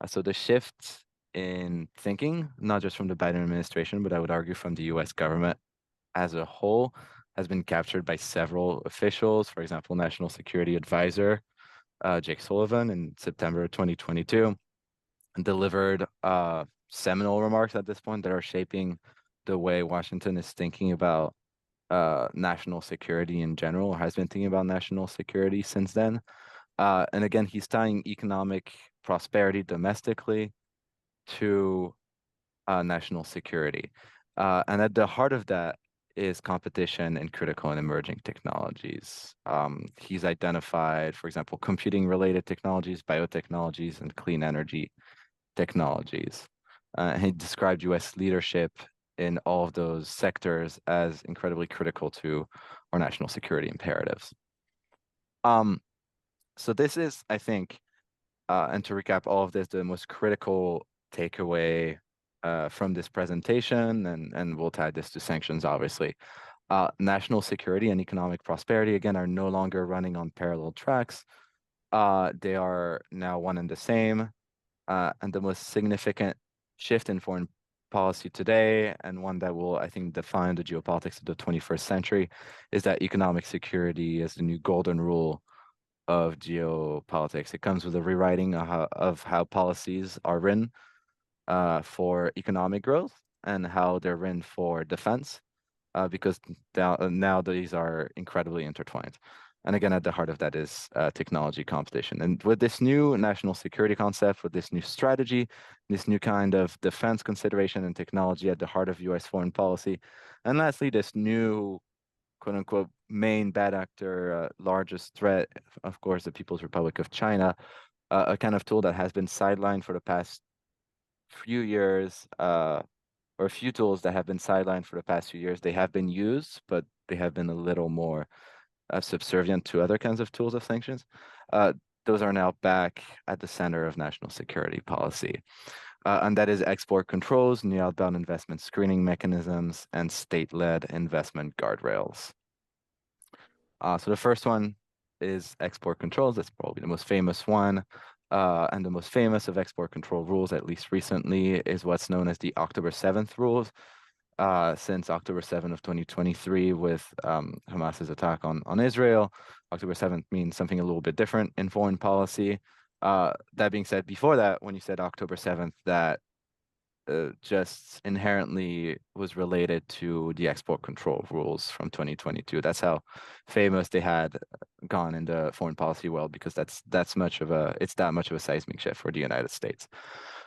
Speaker 2: So the shift in thinking, not just from the Biden administration, but I would argue from the US government as a whole, has been captured by several officials. For example, National Security Advisor Jake Sullivan in September 2022 delivered seminal remarks at this point that are shaping the way Washington is thinking about national security in general, or has been thinking about national security since then. And again, he's tying economic prosperity domestically to national security. And at the heart of that is competition in critical and emerging technologies. He's identified, for example, computing-related technologies, biotechnologies, and clean energy technologies. He described U.S. leadership in all of those sectors as incredibly critical to our national security imperatives. So this is, I think, and to recap all of this, the most critical takeaway from this presentation, and we'll tie this to sanctions, obviously. National security and economic prosperity, again, are no longer running on parallel tracks. They are now one and the same. And the most significant shift in foreign policy today, and one that will, I think, define the geopolitics of the 21st century, is that economic security is the new golden rule of geopolitics. It comes with a rewriting of how policies are written for economic growth and how they're written for defense, because now these are incredibly intertwined. And again, at the heart of that is technology competition. And with this new national security concept, with this new strategy, this new kind of defense consideration and technology at the heart of US foreign policy, and lastly, this new quote unquote main bad actor, largest threat, of course, the People's Republic of China, a kind of tool that has been sidelined for the past few years, or a few tools that have been sidelined for the past few years. They have been used, but they have been a little more subservient to other kinds of tools of sanctions. Those are now back at the center of national security policy. and that is export controls, new outbound investment screening mechanisms, and state-led investment guardrails. So the first one is export controls. That's probably the most famous one. And the most famous of export control rules, at least recently, is what's known as the October 7th rules. Since October 7th of 2023 with Hamas's attack on Israel. October 7th means something a little bit different in foreign policy. That being said, before that, when you said October 7th, that just inherently was related to the export control rules from 2022. That's how famous they had gone in the foreign policy world, because it's that much of a seismic shift for the United States.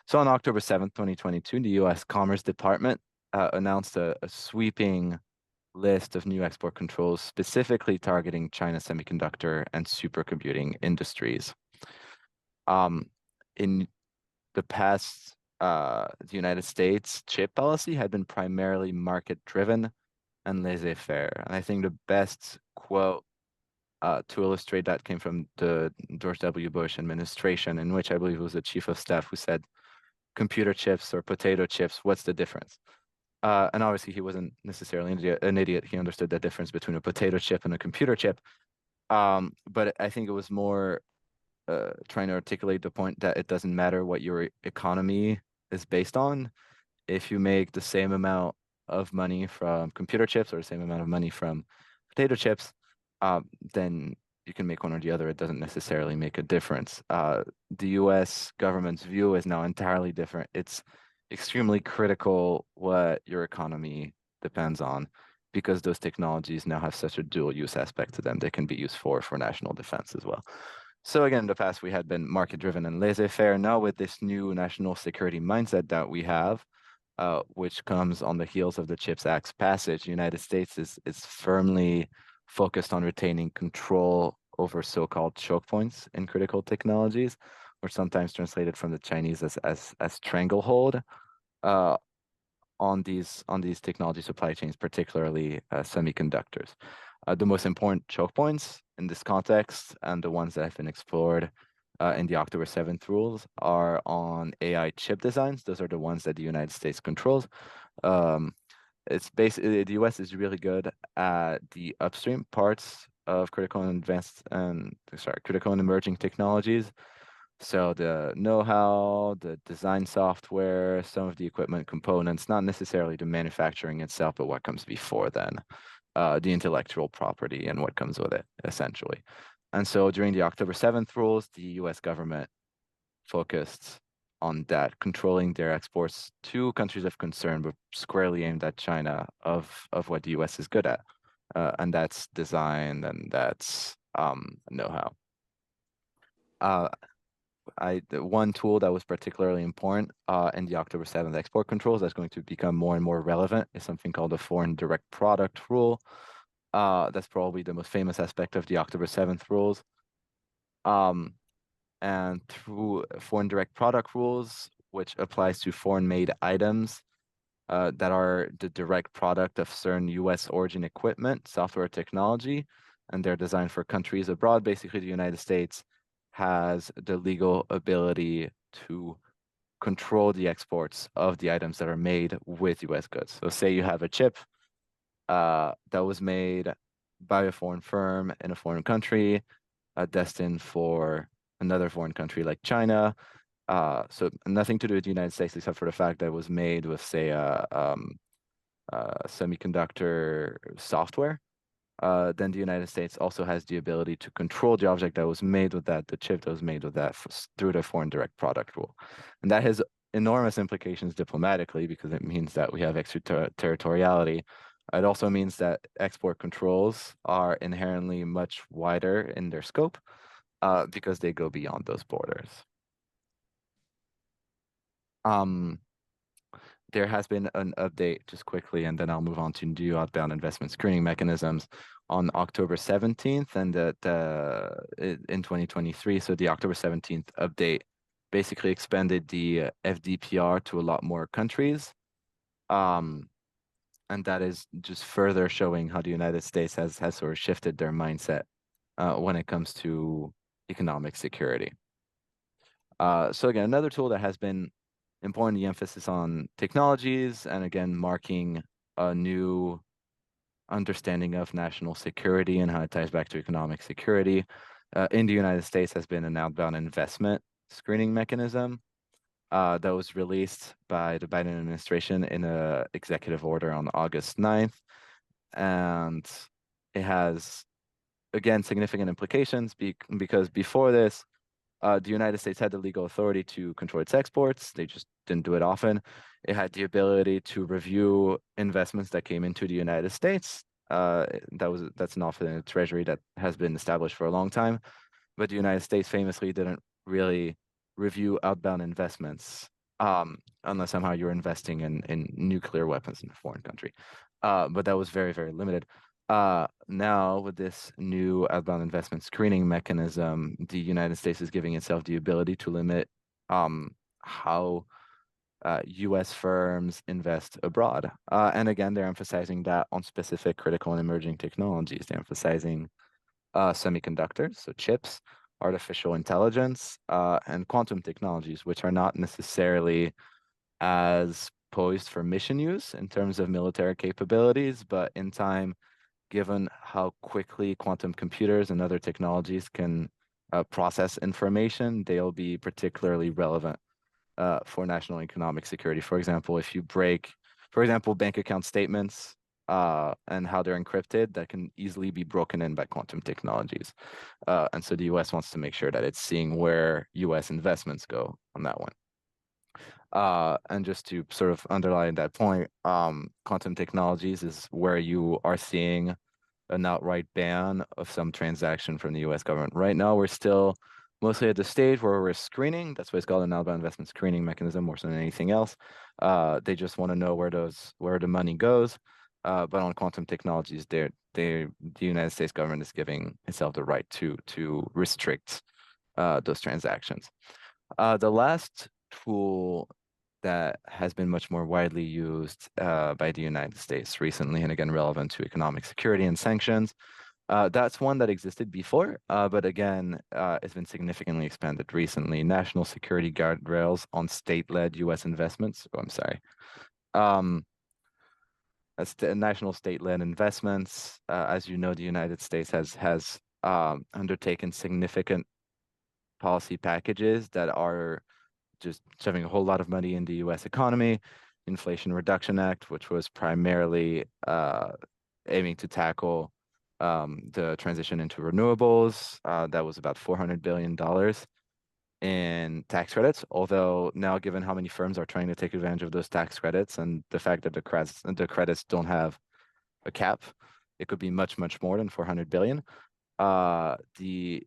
Speaker 2: So on October 7th, 2022, the US Commerce Department announced a sweeping list of new export controls specifically targeting China's semiconductor and supercomputing industries. In the past, the United States chip policy had been primarily market-driven and laissez-faire. And I think the best quote to illustrate that came from the George W. Bush administration, in which I believe it was the chief of staff who said, "Computer chips or potato chips, what's the difference?" And obviously he wasn't necessarily an idiot. He understood the difference between a potato chip and a computer chip. But I think it was more trying to articulate the point that it doesn't matter what your economy is based on. If you make the same amount of money from computer chips or the same amount of money from potato chips, then you can make one or the other. It doesn't necessarily make a difference. The US government's view is now entirely different. It's extremely critical what your economy depends on, because those technologies now have such a dual use aspect to them. They can be used for national defense as well. So again, in the past, we had been market-driven and laissez-faire. Now with this new national security mindset that we have, which comes on the heels of the CHIPS Act's passage, the United States is firmly focused on retaining control over so-called choke points in critical technologies, or sometimes translated from the Chinese as stranglehold, on these technology supply chains, particularly semiconductors. The most important choke points in this context, and the ones that have been explored in the October 7th rules, are on AI chip designs. Those are the ones that the United States controls. It's basically, the US is really good at the upstream parts of critical and emerging technologies. So the know-how, the design software, some of the equipment components, not necessarily the manufacturing itself, but what comes before then, the intellectual property and what comes with it, essentially. And so during the October 7th rules, the US government focused on that, controlling their exports to countries of concern, but squarely aimed at China of what the US is good at. And that's design and that's know-how. The one tool that was particularly important in the October 7th export controls that's going to become more and more relevant is something called the foreign direct product rule. That's probably the most famous aspect of the October 7th rules. And through foreign direct product rules, which applies to foreign-made items that are the direct product of certain US origin equipment, software, technology, and they're designed for countries abroad. Basically, the United States has the legal ability to control the exports of the items that are made with US goods. So say you have a chip that was made by a foreign firm in a foreign country, destined for another foreign country like China. So nothing to do with the United States except for the fact that it was made with, say, semiconductor software. Then the United States also has the ability to control the object that was made with that, the chip that was made with that, through the foreign direct product rule. And that has enormous implications diplomatically, because it means that we have extraterritoriality. It also means that export controls are inherently much wider in their scope, because they go beyond those borders. There has been an update, just quickly, and then I'll move on to new outbound investment screening mechanisms on October 17th and in 2023. So the October 17th update basically expanded the FDPR to a lot more countries. And that is just further showing how the United States has sort of shifted their mindset when it comes to economic security. So again, another tool that has been important the emphasis on technologies, and again, marking a new understanding of national security and how it ties back to economic security. In the United States has been an outbound investment screening mechanism that was released by the Biden administration in an executive order on August 9th. And it has, again, significant implications because before this, the United States had the legal authority to control its exports. They just didn't do it often. It had the ability to review investments that came into the United States. That's an office in the Treasury that has been established for a long time, but the United States famously didn't really review outbound investments unless somehow you're investing in nuclear weapons in a foreign country. But that was very, very limited. Now, with this new outbound investment screening mechanism, the United States is giving itself the ability to limit how US firms invest abroad. And again, they're emphasizing that on specific critical and emerging technologies. They're emphasizing semiconductors, so chips, artificial intelligence, and quantum technologies, which are not necessarily as poised for mission use in terms of military capabilities, but in time, given how quickly quantum computers and other technologies can process information, they'll be particularly relevant for national economic security. For example, if you break, for example, bank account statements and how they're encrypted, that can easily be broken in by quantum technologies. And so the US wants to make sure that it's seeing where US investments go on that one. And just to sort of underline that point, quantum technologies is where you are seeing an outright ban of some transaction from the US government. Right now, we're still mostly at the stage where we're screening. That's why it's called an outbound investment screening mechanism more so than anything else. They just want to know where the money goes. But on quantum technologies, the United States government is giving itself the right to restrict those transactions. The last tool that has been much more widely used by the United States recently, and again, relevant to economic security and sanctions. That's one that existed before, but again, it's been significantly expanded recently. National security guardrails on state-led U.S. investments. Oh, I'm sorry. That's the national state-led investments. As you know, the United States has undertaken significant policy packages that are just shoving a whole lot of money in the US economy. Inflation Reduction Act, which was primarily aiming to tackle the transition into renewables. That was about $400 billion in tax credits. Although now, given how many firms are trying to take advantage of those tax credits and the fact that the credits don't have a cap, it could be much, much more than 400 billion. The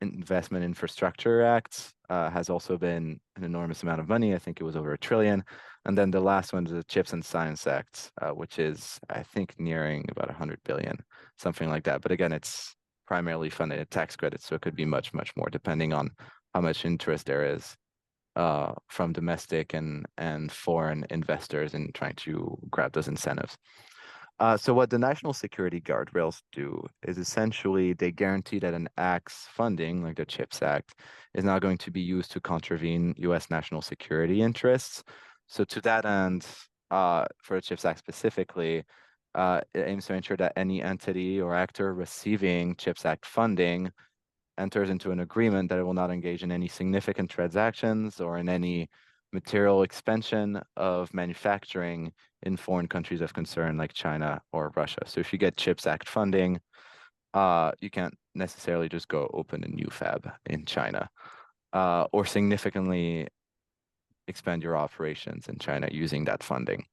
Speaker 2: Investment Infrastructure Act has also been an enormous amount of money. I think it was over $1 trillion. And then the last one is the Chips and Science Act, which is, I think, nearing about 100 billion, something like that. But again, it's primarily funded at tax credits, so it could be much, much more, depending on how much interest there is from domestic and foreign investors in trying to grab those incentives. So what the national security guardrails do is essentially they guarantee that an act's funding, like the CHIPS Act, is not going to be used to contravene U.S. national security interests. So to that end, for the CHIPS Act specifically, it aims to ensure that any entity or actor receiving CHIPS Act funding enters into an agreement that it will not engage in any significant transactions or in any material expansion of manufacturing in foreign countries of concern like China or Russia. So if you get CHIPS Act funding, you can't necessarily just go open a new fab in China or significantly expand your operations in China using that funding.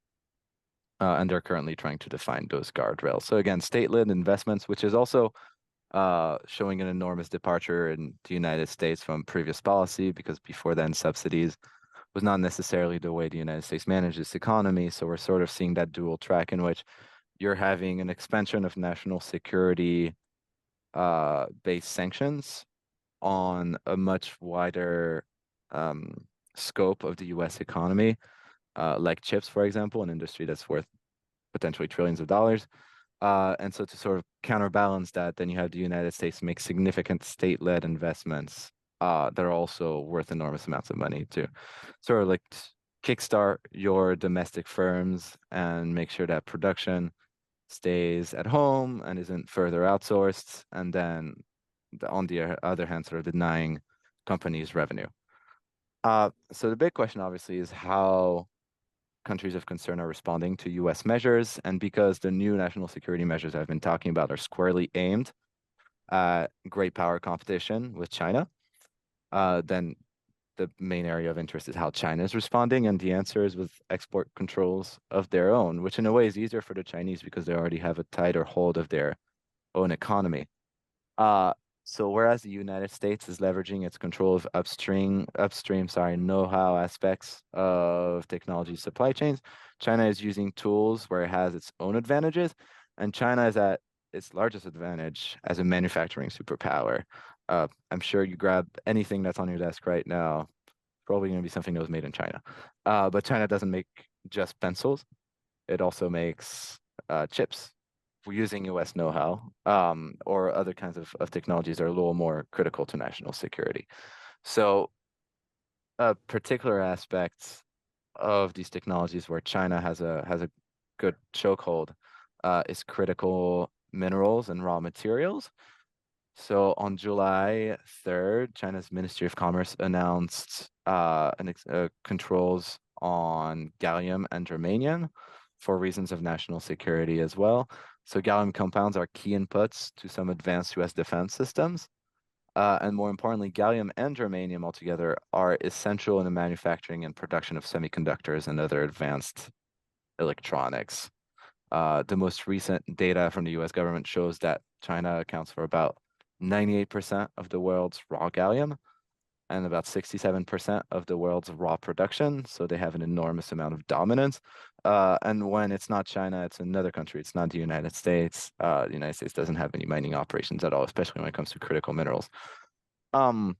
Speaker 2: And they're currently trying to define those guardrails. So again, state-led investments, which is also showing an enormous departure in the United States from previous policy, because before then subsidies was not necessarily the way the United States managed its economy. So we're sort of seeing that dual track in which you're having an expansion of national security based sanctions on a much wider scope of the US economy, like chips, for example, an industry that's worth potentially trillions of dollars. And so to sort of counterbalance that, then you have the United States make significant state-led investments that are also worth enormous amounts of money to sort of like kickstart your domestic firms and make sure that production stays at home and isn't further outsourced, and then on the other hand, sort of denying companies revenue. So the big question obviously is how countries of concern are responding to US measures. And because the new national security measures I've been talking about are squarely aimed at great power competition with China, then the main area of interest is how China is responding. And the answer is with export controls of their own, which in a way is easier for the Chinese because they already have a tighter hold of their own economy. Uh, so whereas the United States is leveraging its control of know-how aspects of technology supply chains, China is using tools where it has its own advantages, and China is at its largest advantage as a manufacturing superpower. I'm sure you grab anything that's on your desk right now, probably going to be something that was made in China. But China doesn't make just pencils; it also makes chips. We're using US know-how or other kinds of technologies that are a little more critical to national security. So a particular aspect of these technologies where China has a good chokehold is critical minerals and raw materials. So on July 3rd, China's Ministry of Commerce announced controls on gallium and germanium for reasons of national security as well. So gallium compounds are key inputs to some advanced US defense systems. And more importantly, gallium and germanium altogether are essential in the manufacturing and production of semiconductors and other advanced electronics. The most recent data from the US government shows that China accounts for about 98% of the world's raw gallium and about 67% of the world's raw production. So they have an enormous amount of dominance. And when it's not China, it's another country. It's not the United States. The United States doesn't have any mining operations at all, especially when it comes to critical minerals. Um,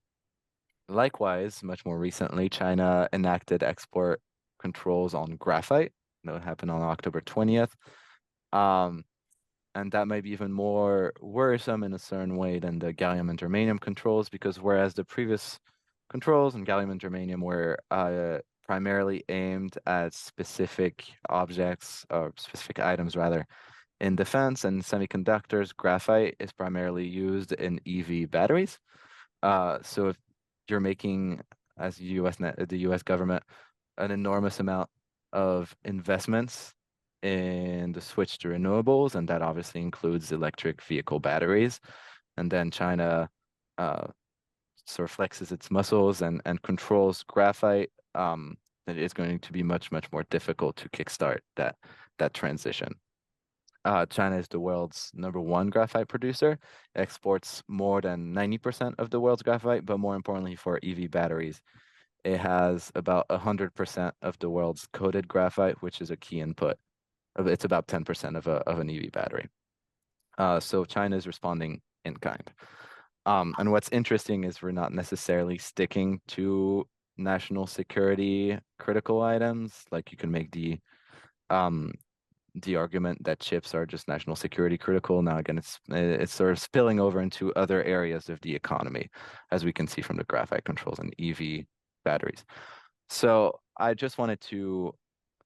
Speaker 2: Likewise, much more recently, China enacted export controls on graphite. That happened on October 20th. Um, and that might be even more worrisome in a certain way than the gallium and germanium controls, because whereas the previous controls on gallium and germanium were primarily aimed at specific objects or specific items rather in defense and semiconductors, graphite is primarily used in EV batteries. So if you're making, as the US government, an enormous amount of investments in the switch to renewables, and that obviously includes electric vehicle batteries. And then China sort of flexes its muscles and controls graphite. That it's going to be much, much more difficult to kickstart that transition. China is the world's #1 graphite producer, exports more than 90% of the world's graphite, but more importantly for EV batteries, it has about 100% of the world's coated graphite, which is a key input. It's about 10% of an EV battery. So China is responding in kind. And what's interesting is we're not necessarily sticking to national security critical items. Like you can make the argument that chips are just national security critical. Now, again, it's sort of spilling over into other areas of the economy, as we can see from the graphite controls and EV batteries. So I just wanted to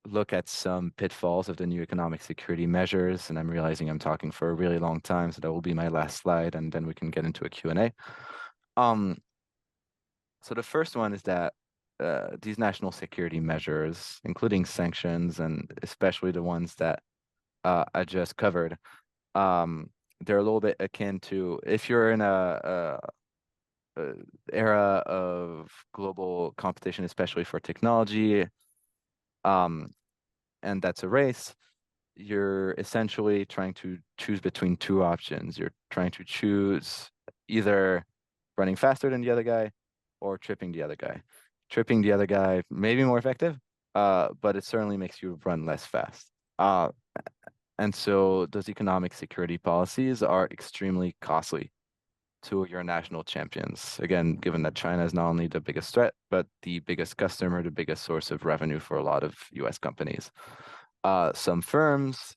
Speaker 2: look at some pitfalls of the new economic security measures, and I'm realizing I'm talking for a really long time, so that will be my last slide, and then we can get into a Q&A. So the first one is that these national security measures, including sanctions, and especially the ones that I just covered, they're a little bit akin to if you're in a era of global competition, especially for technology, and that's a race, you're essentially trying to choose between two options. You're trying to choose either running faster than the other guy or tripping the other guy. Tripping the other guy may be more effective, but it certainly makes you run less fast. And so those economic security policies are extremely costly to your national champions. Again, given that China is not only the biggest threat, but the biggest customer, the biggest source of revenue for a lot of US companies. Some firms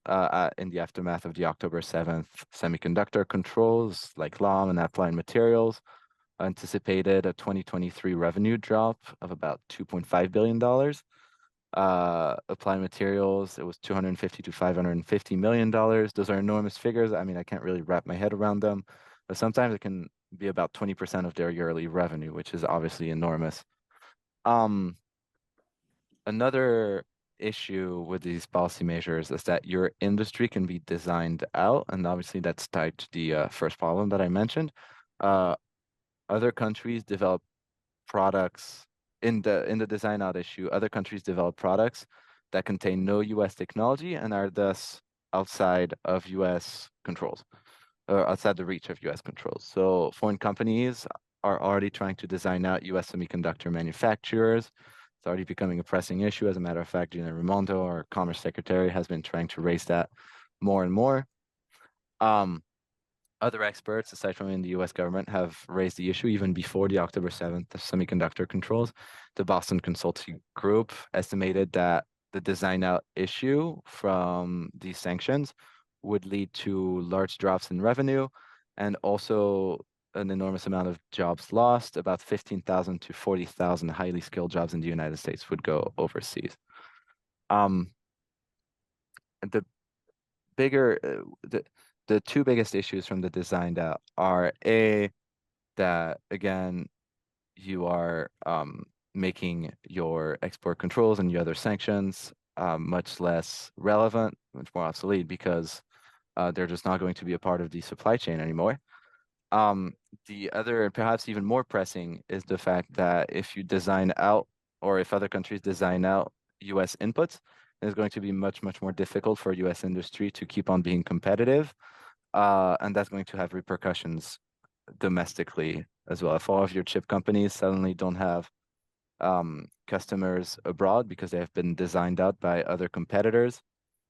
Speaker 2: in the aftermath of the October 7th semiconductor controls, like Lam and Applied Materials, anticipated a 2023 revenue drop of about $2.5 billion. Applied Materials, it was $250 to $550 million. Those are enormous figures. I mean, I can't really wrap my head around them, but sometimes it can be about 20% of their yearly revenue, which is obviously enormous. Um, Another issue with these policy measures is that your industry can be designed out, and obviously that's tied to the first problem that I mentioned. Uh, Other countries develop products in the design out issue. Other countries develop products that contain no U.S. technology and are thus outside of U.S. controls or outside the reach of U.S. controls. So foreign companies are already trying to design out U.S. semiconductor manufacturers. It's already becoming a pressing issue. As a matter of fact, Gina Raimondo, our Commerce Secretary, has been trying to raise that more and more. Other experts, aside from in the US government, have raised the issue even before the October 7th semiconductor controls. The Boston Consulting Group estimated that the design out issue from these sanctions would lead to large drops in revenue and also an enormous amount of jobs lost. About 15,000 to 40,000 highly skilled jobs in the United States would go overseas. Um, the bigger, the two biggest issues from the design out are that again you are making your export controls and your other sanctions much less relevant, much more obsolete because they're just not going to be a part of the supply chain anymore. Um, the other, and perhaps even more pressing, is the fact that if you design out, or if other countries design out US inputs, it's going to be much, much more difficult for US industry to keep on being competitive. And that's going to have repercussions domestically as well. If all of your chip companies suddenly don't have customers abroad because they have been designed out by other competitors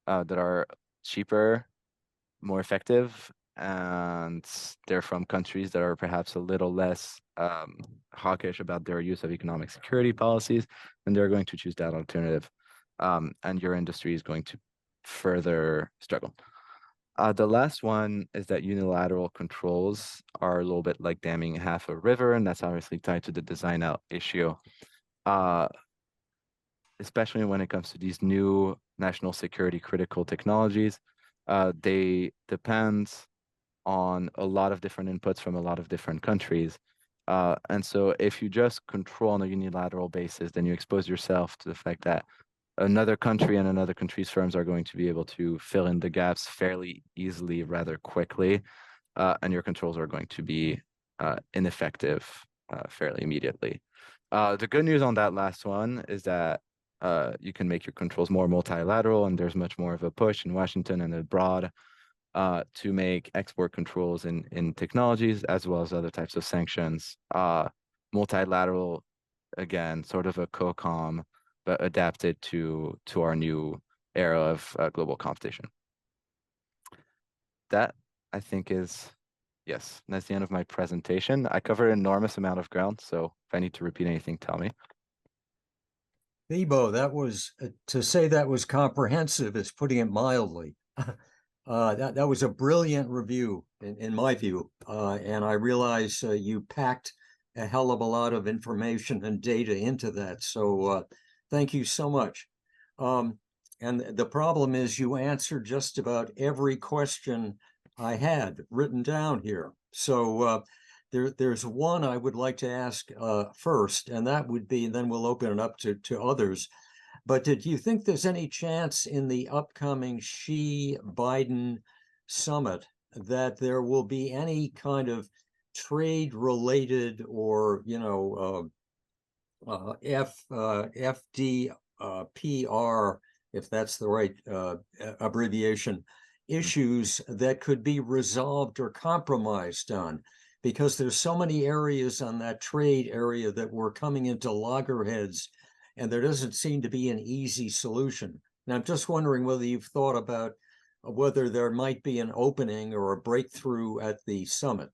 Speaker 2: that are cheaper, more effective, and they're from countries that are perhaps a little less hawkish about their use of economic security policies, then they're going to choose that alternative. And your industry is going to further struggle. The last one is that unilateral controls are a little bit like damming half a river, and that's obviously tied to the design out issue. Uh, Especially when it comes to these new national security critical technologies, they depend on a lot of different inputs from a lot of different countries. And so if you just control on a unilateral basis, then you expose yourself to the fact that another country and another country's firms are going to be able to fill in the gaps fairly easily, rather quickly, and your controls are going to be ineffective fairly immediately. The good news on that last one is that you can make your controls more multilateral, and there's much more of a push in Washington and abroad to make export controls in technologies as well as other types of sanctions multilateral, again, sort of a COCOM, but adapted to our new era of global competition. That, I think, is, yes, that's the end of my presentation. I covered an enormous amount of ground, so if I need to repeat anything, tell me.
Speaker 1: Thibault, that was to say that was comprehensive is putting it mildly. That was a brilliant review in my view, and I realize you packed a hell of a lot of information and data into that. So thank you so much. And the problem is you answered just about every question I had written down here. So there's one I would like to ask first, and that would be, and then we'll open it up to others. But did you think there's any chance in the upcoming Xi-Biden summit that there will be any kind of trade-related or, FDPR, if that's the right abbreviation, issues that could be resolved or compromised on? Because there's so many areas on that trade area that we're coming into loggerheads, and there doesn't seem to be an easy solution. And I'm just wondering whether you've thought about whether there might be an opening or a breakthrough at the summit.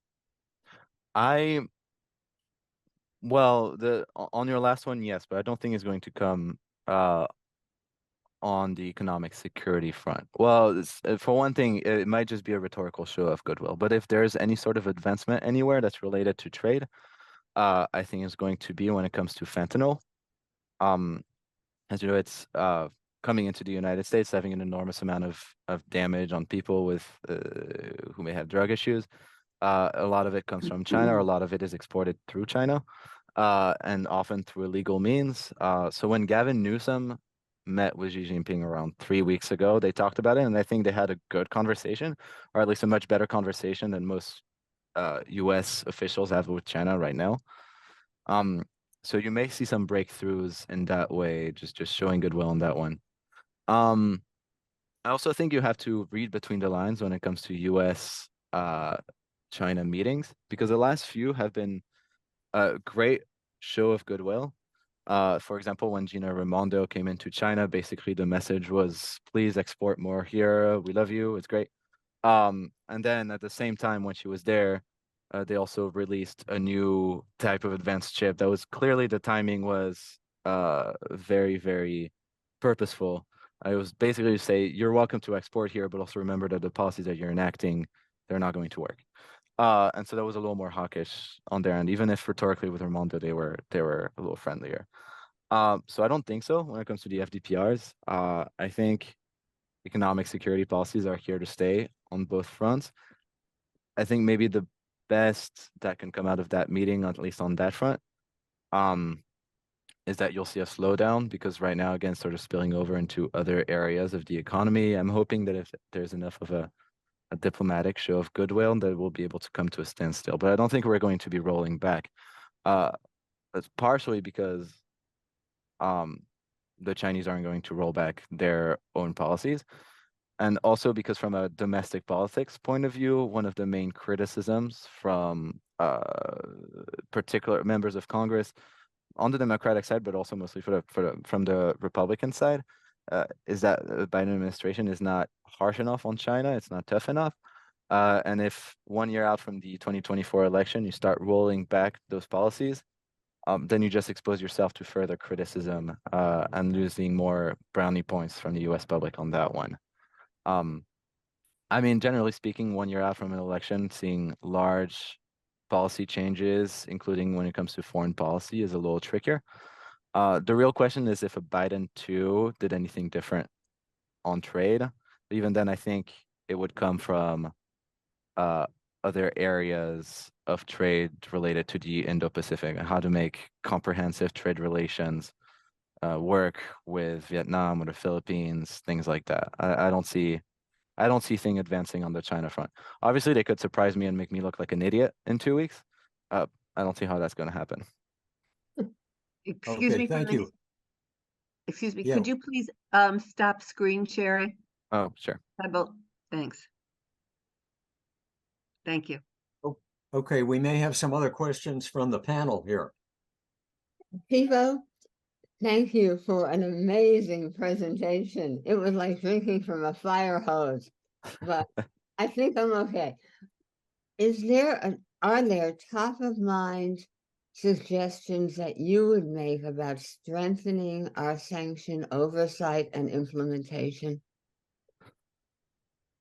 Speaker 2: Well, on your last one, yes, but I don't think it's going to come on the economic security front. Well, for one thing, it might just be a rhetorical show of goodwill. But if there's any sort of advancement anywhere that's related to trade, I think it's going to be when it comes to fentanyl. as you know, it's coming into the United States, having an enormous amount of damage on people with who may have drug issues. A lot of it comes from China, or a lot of it is exported through China, and often through illegal means. So when Gavin Newsom met with Xi Jinping around 3 weeks ago, they talked about it, and I think they had a good conversation, or at least a much better conversation than most U.S. officials have with China right now. So you may see some breakthroughs in that way, just showing goodwill on that one. Um, I also think you have to read between the lines when it comes to U.S. China meetings, because the last few have been a great show of goodwill. For example, when Gina Raimondo came into China, basically the message was, please export more here. We love you. It's great. And then at the same time, when she was there, they also released a new type of advanced chip that was clearly, the timing was very, very purposeful. I was basically to say, you're welcome to export here, but also remember that the policies that you're enacting, they're not going to work. And so that was a little more hawkish on their end, even if rhetorically with Raimondo they were a little friendlier. So I don't think so when it comes to the FDPRs. I think economic security policies are here to stay on both fronts. I think maybe the best that can come out of that meeting, at least on that front, um, is that you'll see a slowdown, because right now, again, sort of spilling over into other areas of the economy. I'm hoping that if there's enough of a diplomatic show of goodwill, that we'll be able to come to a standstill. But I don't think we're going to be rolling back. It's partially because um, the Chinese aren't going to roll back their own policies. And also because from a domestic politics point of view, one of the main criticisms from particular members of Congress on the Democratic side, but also mostly from the Republican side, is that the Biden administration is not harsh enough on China. It's not tough enough. And if 1 year out from the 2024 election, you start rolling back those policies, then you just expose yourself to further criticism and losing more brownie points from the US public on that one. Um, I mean, generally speaking, 1 year out from an election, seeing large policy changes, including when it comes to foreign policy, is a little trickier. The real question is if a Biden 2 did anything different on trade. Even then, I think it would come from uh, other areas of trade related to the Indo-Pacific and how to make comprehensive trade relations work with Vietnam or the Philippines, things like that. I don't see thing advancing on the China front. Obviously, they could surprise me and make me look like an idiot in 2 weeks. I don't see how that's going to happen.
Speaker 3: Excuse
Speaker 1: Okay,
Speaker 3: me for a
Speaker 1: thank
Speaker 3: minute.
Speaker 1: you.
Speaker 3: Excuse me,
Speaker 1: Yeah.
Speaker 3: could you please stop screen sharing?
Speaker 2: Oh, sure.
Speaker 3: Thibault, thanks. Thank you.
Speaker 1: Okay, we may have some other questions from the panel here.
Speaker 4: Thibault, thank you for an amazing presentation. It was like drinking from a fire hose, but I think I'm okay. Are there top of mind suggestions that you would make about strengthening our sanction oversight and implementation?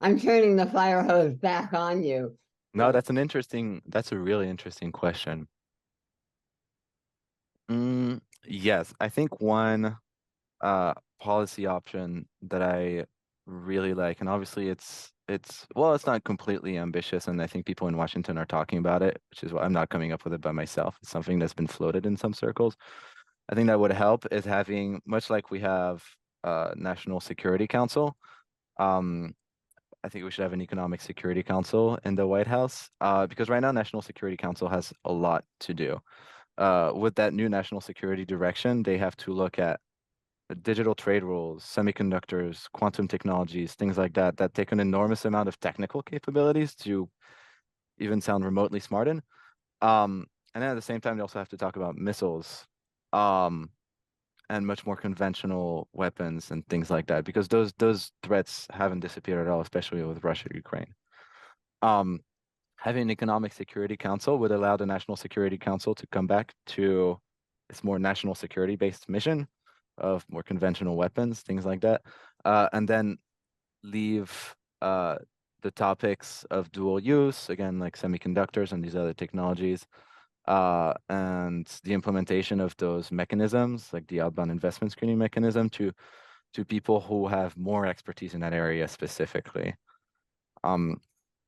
Speaker 4: I'm turning the fire hose back on you.
Speaker 2: No, that's a really interesting question. Yes, I think one policy option that I really like, and obviously it's not completely ambitious, and I think people in Washington are talking about it, which is why I'm not coming up with it by myself. It's something that's been floated in some circles. I think that would help is having, much like we have National Security Council, um, I think we should have an Economic Security Council in the White House, because right now National Security Council has a lot to do. With that new national security direction, they have to look at the digital trade rules, semiconductors, quantum technologies, things like that, that take an enormous amount of technical capabilities to even sound remotely smart in. And then at the same time, they also have to talk about missiles, and much more conventional weapons and things like that, because those threats haven't disappeared at all, especially with Russia, Ukraine. Um, Having an Economic Security Council would allow the National Security Council to come back to its more national security based mission of more conventional weapons, things like that, and then leave the topics of dual use, again, like semiconductors and these other technologies, and the implementation of those mechanisms, like the outbound investment screening mechanism, to people who have more expertise in that area specifically. And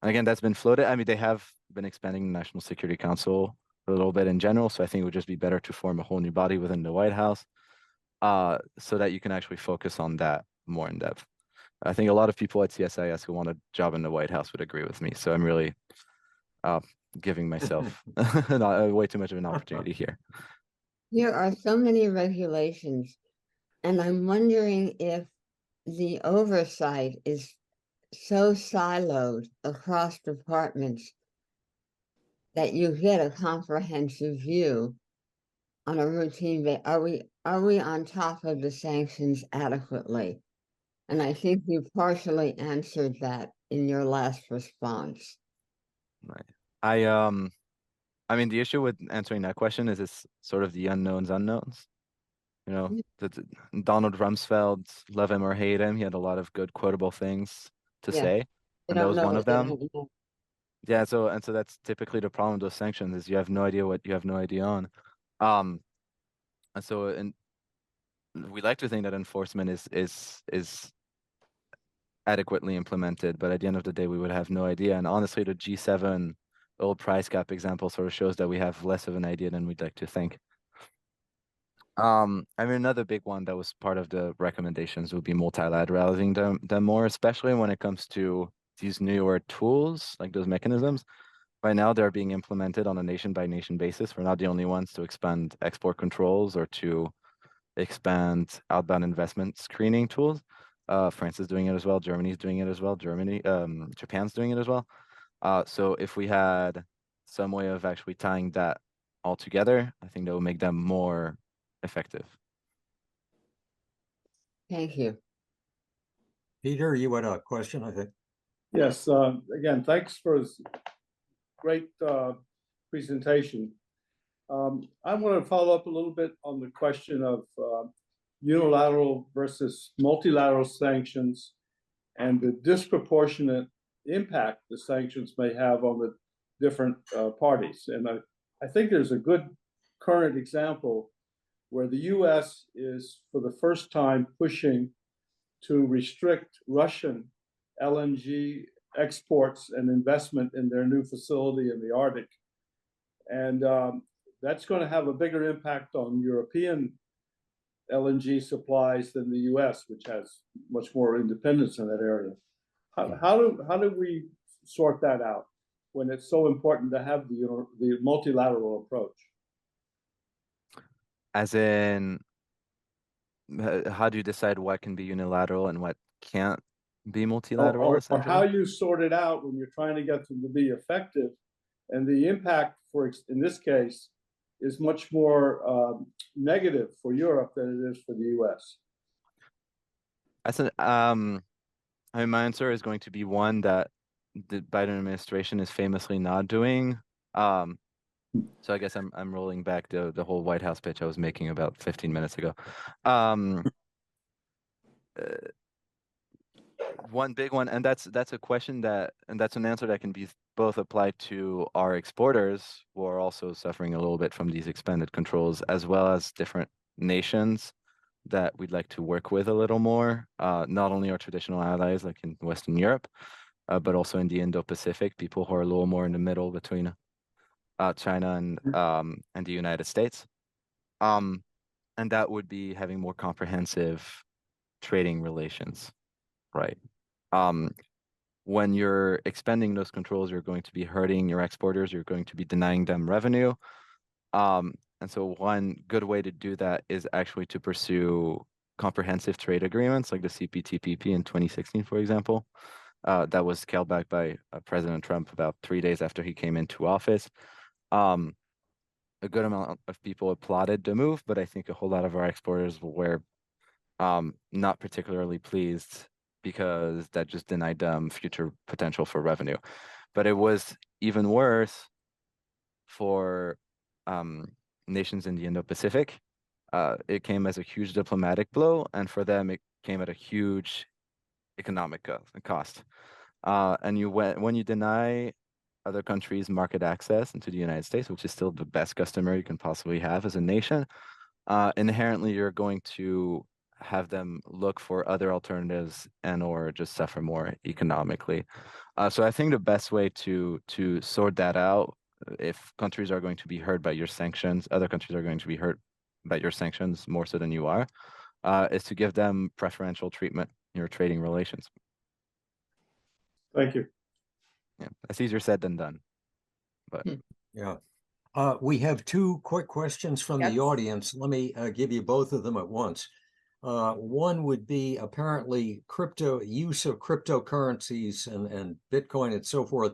Speaker 2: again, that's been floated. I mean, they have been expanding the National Security Council a little bit in general, so I think it would just be better to form a whole new body within the White House, so that you can actually focus on that more in depth. I think a lot of people at CSIS who want a job in the White House would agree with me. So I'm really giving myself way too much of an opportunity here.
Speaker 4: There are so many regulations, and I'm wondering if the oversight is so siloed across departments that you get a comprehensive view on a routine basis. Are we on top of the sanctions adequately? And I think you partially answered that in your last response.
Speaker 2: Right. I mean, the issue with answering that question is it's sort of the unknowns. You know, Donald Rumsfeld, love him or hate him, he had a lot of good quotable things to
Speaker 4: Yeah.
Speaker 2: say,
Speaker 4: You
Speaker 2: and that
Speaker 4: don't
Speaker 2: was
Speaker 4: know
Speaker 2: one of
Speaker 4: what they
Speaker 2: them.
Speaker 4: don't know.
Speaker 2: Yeah, so that's typically the problem with those sanctions is you have no idea what you have no idea on. And we like to think that enforcement is adequately implemented, but at the end of the day, we would have no idea. And honestly, the G7 oil price cap example sort of shows that we have less of an idea than we'd like to think. I mean, another big one that was part of the recommendations would be multilateralizing them more, especially when it comes to these newer tools, like those mechanisms. Right now, they're being implemented on a nation-by-nation basis. We're not the only ones to expand export controls or to expand outbound investment screening tools. France is doing it as well. Germany's doing it as well. Japan's doing it as well. So if we had some way of actually tying that all together, I think that would make them more effective.
Speaker 4: Thank you.
Speaker 1: Peter, you had a question, I think.
Speaker 5: Yes, again, thanks for this great presentation. I want to follow up a little bit on the question of unilateral versus multilateral sanctions and the disproportionate impact the sanctions may have on the different parties. And I think there's a good current example where the US is for the first time pushing to restrict Russian LNG exports and investment in their new facility in the Arctic. And that's going to have a bigger impact on European LNG supplies than the US, which has much more independence in that area. How do we sort that out when it's so important to have the multilateral approach?
Speaker 2: As in, how do you decide what can be unilateral and what can't be multilateral,
Speaker 5: Or
Speaker 2: essentially?
Speaker 5: how you sort it out when you're trying to get them to be effective, and the impact in this case is much more negative for Europe than it is for the US.
Speaker 2: I mean, my answer is going to be one that the Biden administration is famously not doing. So I guess I'm rolling back the whole White House pitch I was making about 15 minutes ago. One big one, and that's a question and that's an answer that can be both applied to our exporters who are also suffering a little bit from these expanded controls, as well as different nations that we'd like to work with a little more. Not only our traditional allies like in Western Europe, but also in the Indo-Pacific, people who are a little more in the middle between China and the United States. And that would be having more comprehensive trading relations, right? When you're expanding those controls, you're going to be hurting your exporters, you're going to be denying them revenue. And so one good way to do that is actually to pursue comprehensive trade agreements like the CPTPP in 2016, for example. That was scaled back by President Trump about 3 days after he came into office. A good amount of people applauded the move, but I think a whole lot of our exporters were not particularly pleased because that just denied them future potential for revenue. But it was even worse for nations in the Indo-Pacific. It came as a huge diplomatic blow, and for them, it came at a huge economic cost. And when you deny other countries' market access into the United States, which is still the best customer you can possibly have as a nation, inherently you're going to have them look for other alternatives and or just suffer more economically. So I think the best way to sort that out, if countries are going to be hurt by your sanctions, other countries are going to be hurt by your sanctions more so than you are, is to give them preferential treatment in your trading relations.
Speaker 5: Thank you.
Speaker 2: Yeah, that's easier said than done. But
Speaker 1: Yeah. We have two quick questions from the
Speaker 6: Yes.
Speaker 1: audience. Let me give you both of them at once. One would be apparently use of cryptocurrencies and Bitcoin and so forth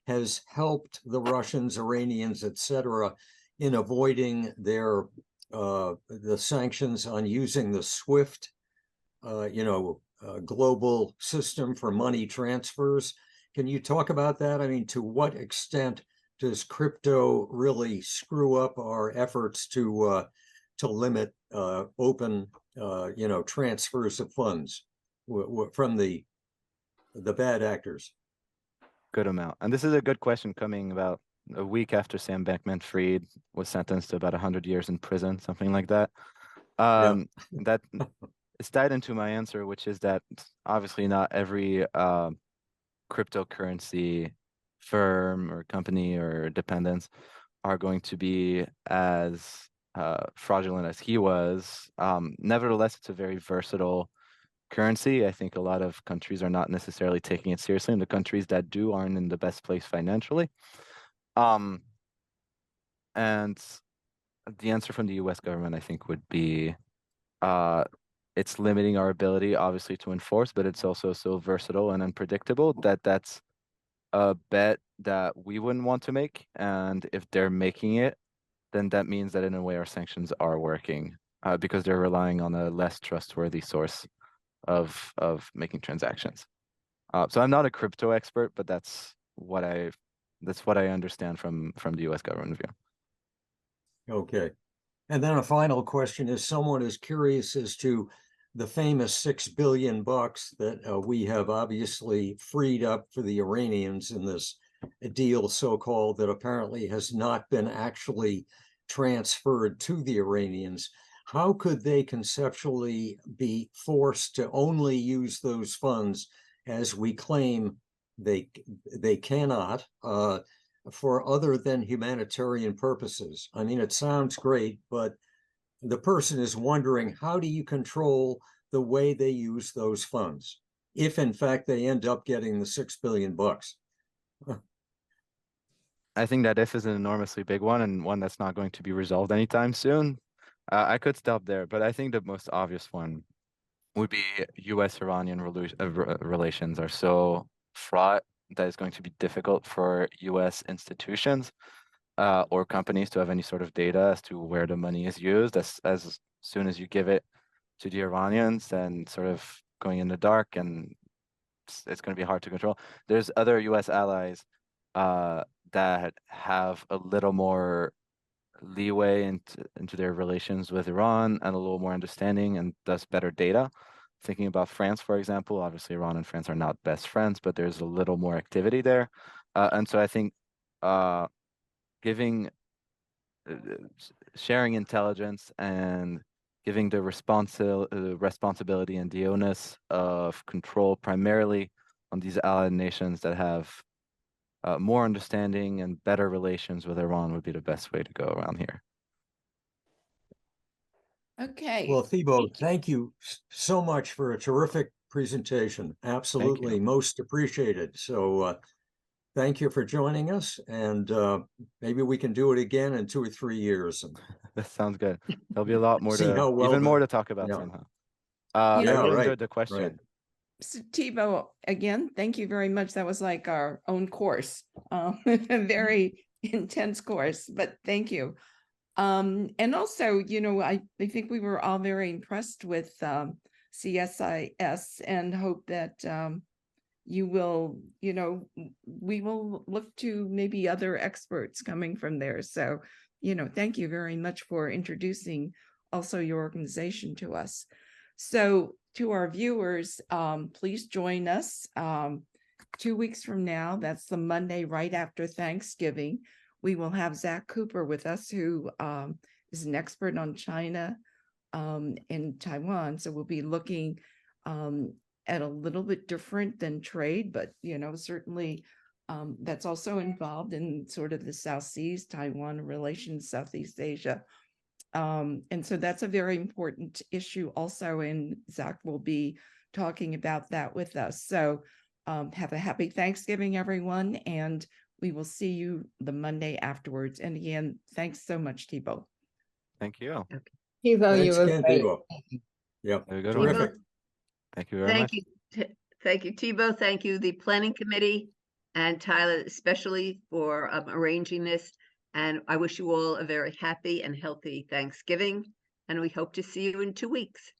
Speaker 1: has helped the Russians, Iranians, etc., in avoiding their the sanctions on using the SWIFT, global system for money transfers. Can you talk about that? I mean, to what extent does crypto really screw up our efforts to limit open transfers of funds from the bad actors?
Speaker 2: good amount. And this is a good question coming about a week after Sam Bankman-Fried was sentenced to about 100 years in prison, something like that. That it's tied into my answer, which is that obviously not every cryptocurrency firm or company or dependents are going to be as fraudulent as he was. Nevertheless, it's a very versatile currency. I think a lot of countries are not necessarily taking it seriously, and the countries that do aren't in the best place financially. And the answer from the US government, I think, would be it's limiting our ability, obviously, to enforce, but it's also so versatile and unpredictable that that's a bet that we wouldn't want to make. And if they're making it, then that means that in a way our sanctions are working because they're relying on a less trustworthy source of making transactions. So I'm not a crypto expert, but that's what I understand from the US government view.
Speaker 1: Okay. And then a final question is, someone is curious as to the famous $6 billion that we have obviously freed up for the Iranians in this deal, so-called, that apparently has not been actually transferred to the Iranians. How could they conceptually be forced to only use those funds, as we claim they cannot, for other than humanitarian purposes? I mean, it sounds great, but the person is wondering, how do you control the way they use those funds, if in fact they end up getting the $6 billion?
Speaker 2: I think that if is an enormously big one, and one that's not going to be resolved anytime soon. I could stop there, but I think the most obvious one would be US-Iranian relations are so fraught that it's going to be difficult for US institutions or companies to have any sort of data as to where the money is used. As soon as you give it to the Iranians, then sort of going in the dark, and it's going to be hard to control. There's other US allies that have a little more leeway into their relations with Iran and a little more understanding and thus better data. Thinking about France, for example, obviously Iran and France are not best friends, but there's a little more activity there. And so I think sharing intelligence and giving the responsibility and the onus of control primarily on these allied nations that have more understanding and better relations with Iran would be the best way to go around here.
Speaker 6: Okay.
Speaker 1: Well, Thibault, thank you so much for a terrific presentation. Absolutely most appreciated. So thank you for joining us, and maybe we can do it again in 2 or 3 years.
Speaker 2: That sounds good. There'll be a lot more
Speaker 1: more
Speaker 2: to talk about somehow.
Speaker 6: You know,
Speaker 2: I really
Speaker 1: right,
Speaker 2: enjoyed the question.
Speaker 1: right.
Speaker 6: So Thibault, again, thank you very much. That was like our own course, a very intense course, but thank you. And also, you know, I think we were all very impressed with CSIS and hope that you will, you know, we will look to maybe other experts coming from there. So, you know, thank you very much for introducing also your organization to us. So to our viewers, please join us 2 weeks from now, that's the Monday right after Thanksgiving, we will have Zach Cooper with us, who is an expert on China and Taiwan. So we'll be looking at a little bit different than trade, but certainly that's also involved in sort of the South Seas, Taiwan relations, Southeast Asia. And so that's a very important issue also, and Zach will be talking about that with us. So have a happy Thanksgiving, everyone, and we will see you the Monday afterwards. And again, thanks so much, Thibault.
Speaker 2: Thank you.
Speaker 4: Thibault, you
Speaker 1: Thanks
Speaker 4: were
Speaker 1: again,
Speaker 4: great.
Speaker 1: Thibault. Yep,
Speaker 2: Have a good one.
Speaker 1: terrific.
Speaker 2: Thank you very
Speaker 3: Thank
Speaker 2: much.
Speaker 3: you. Thank you, Thibault. Thank you, the planning committee, and Tyler especially for arranging this. And I wish you all a very happy and healthy Thanksgiving. And we hope to see you in 2 weeks.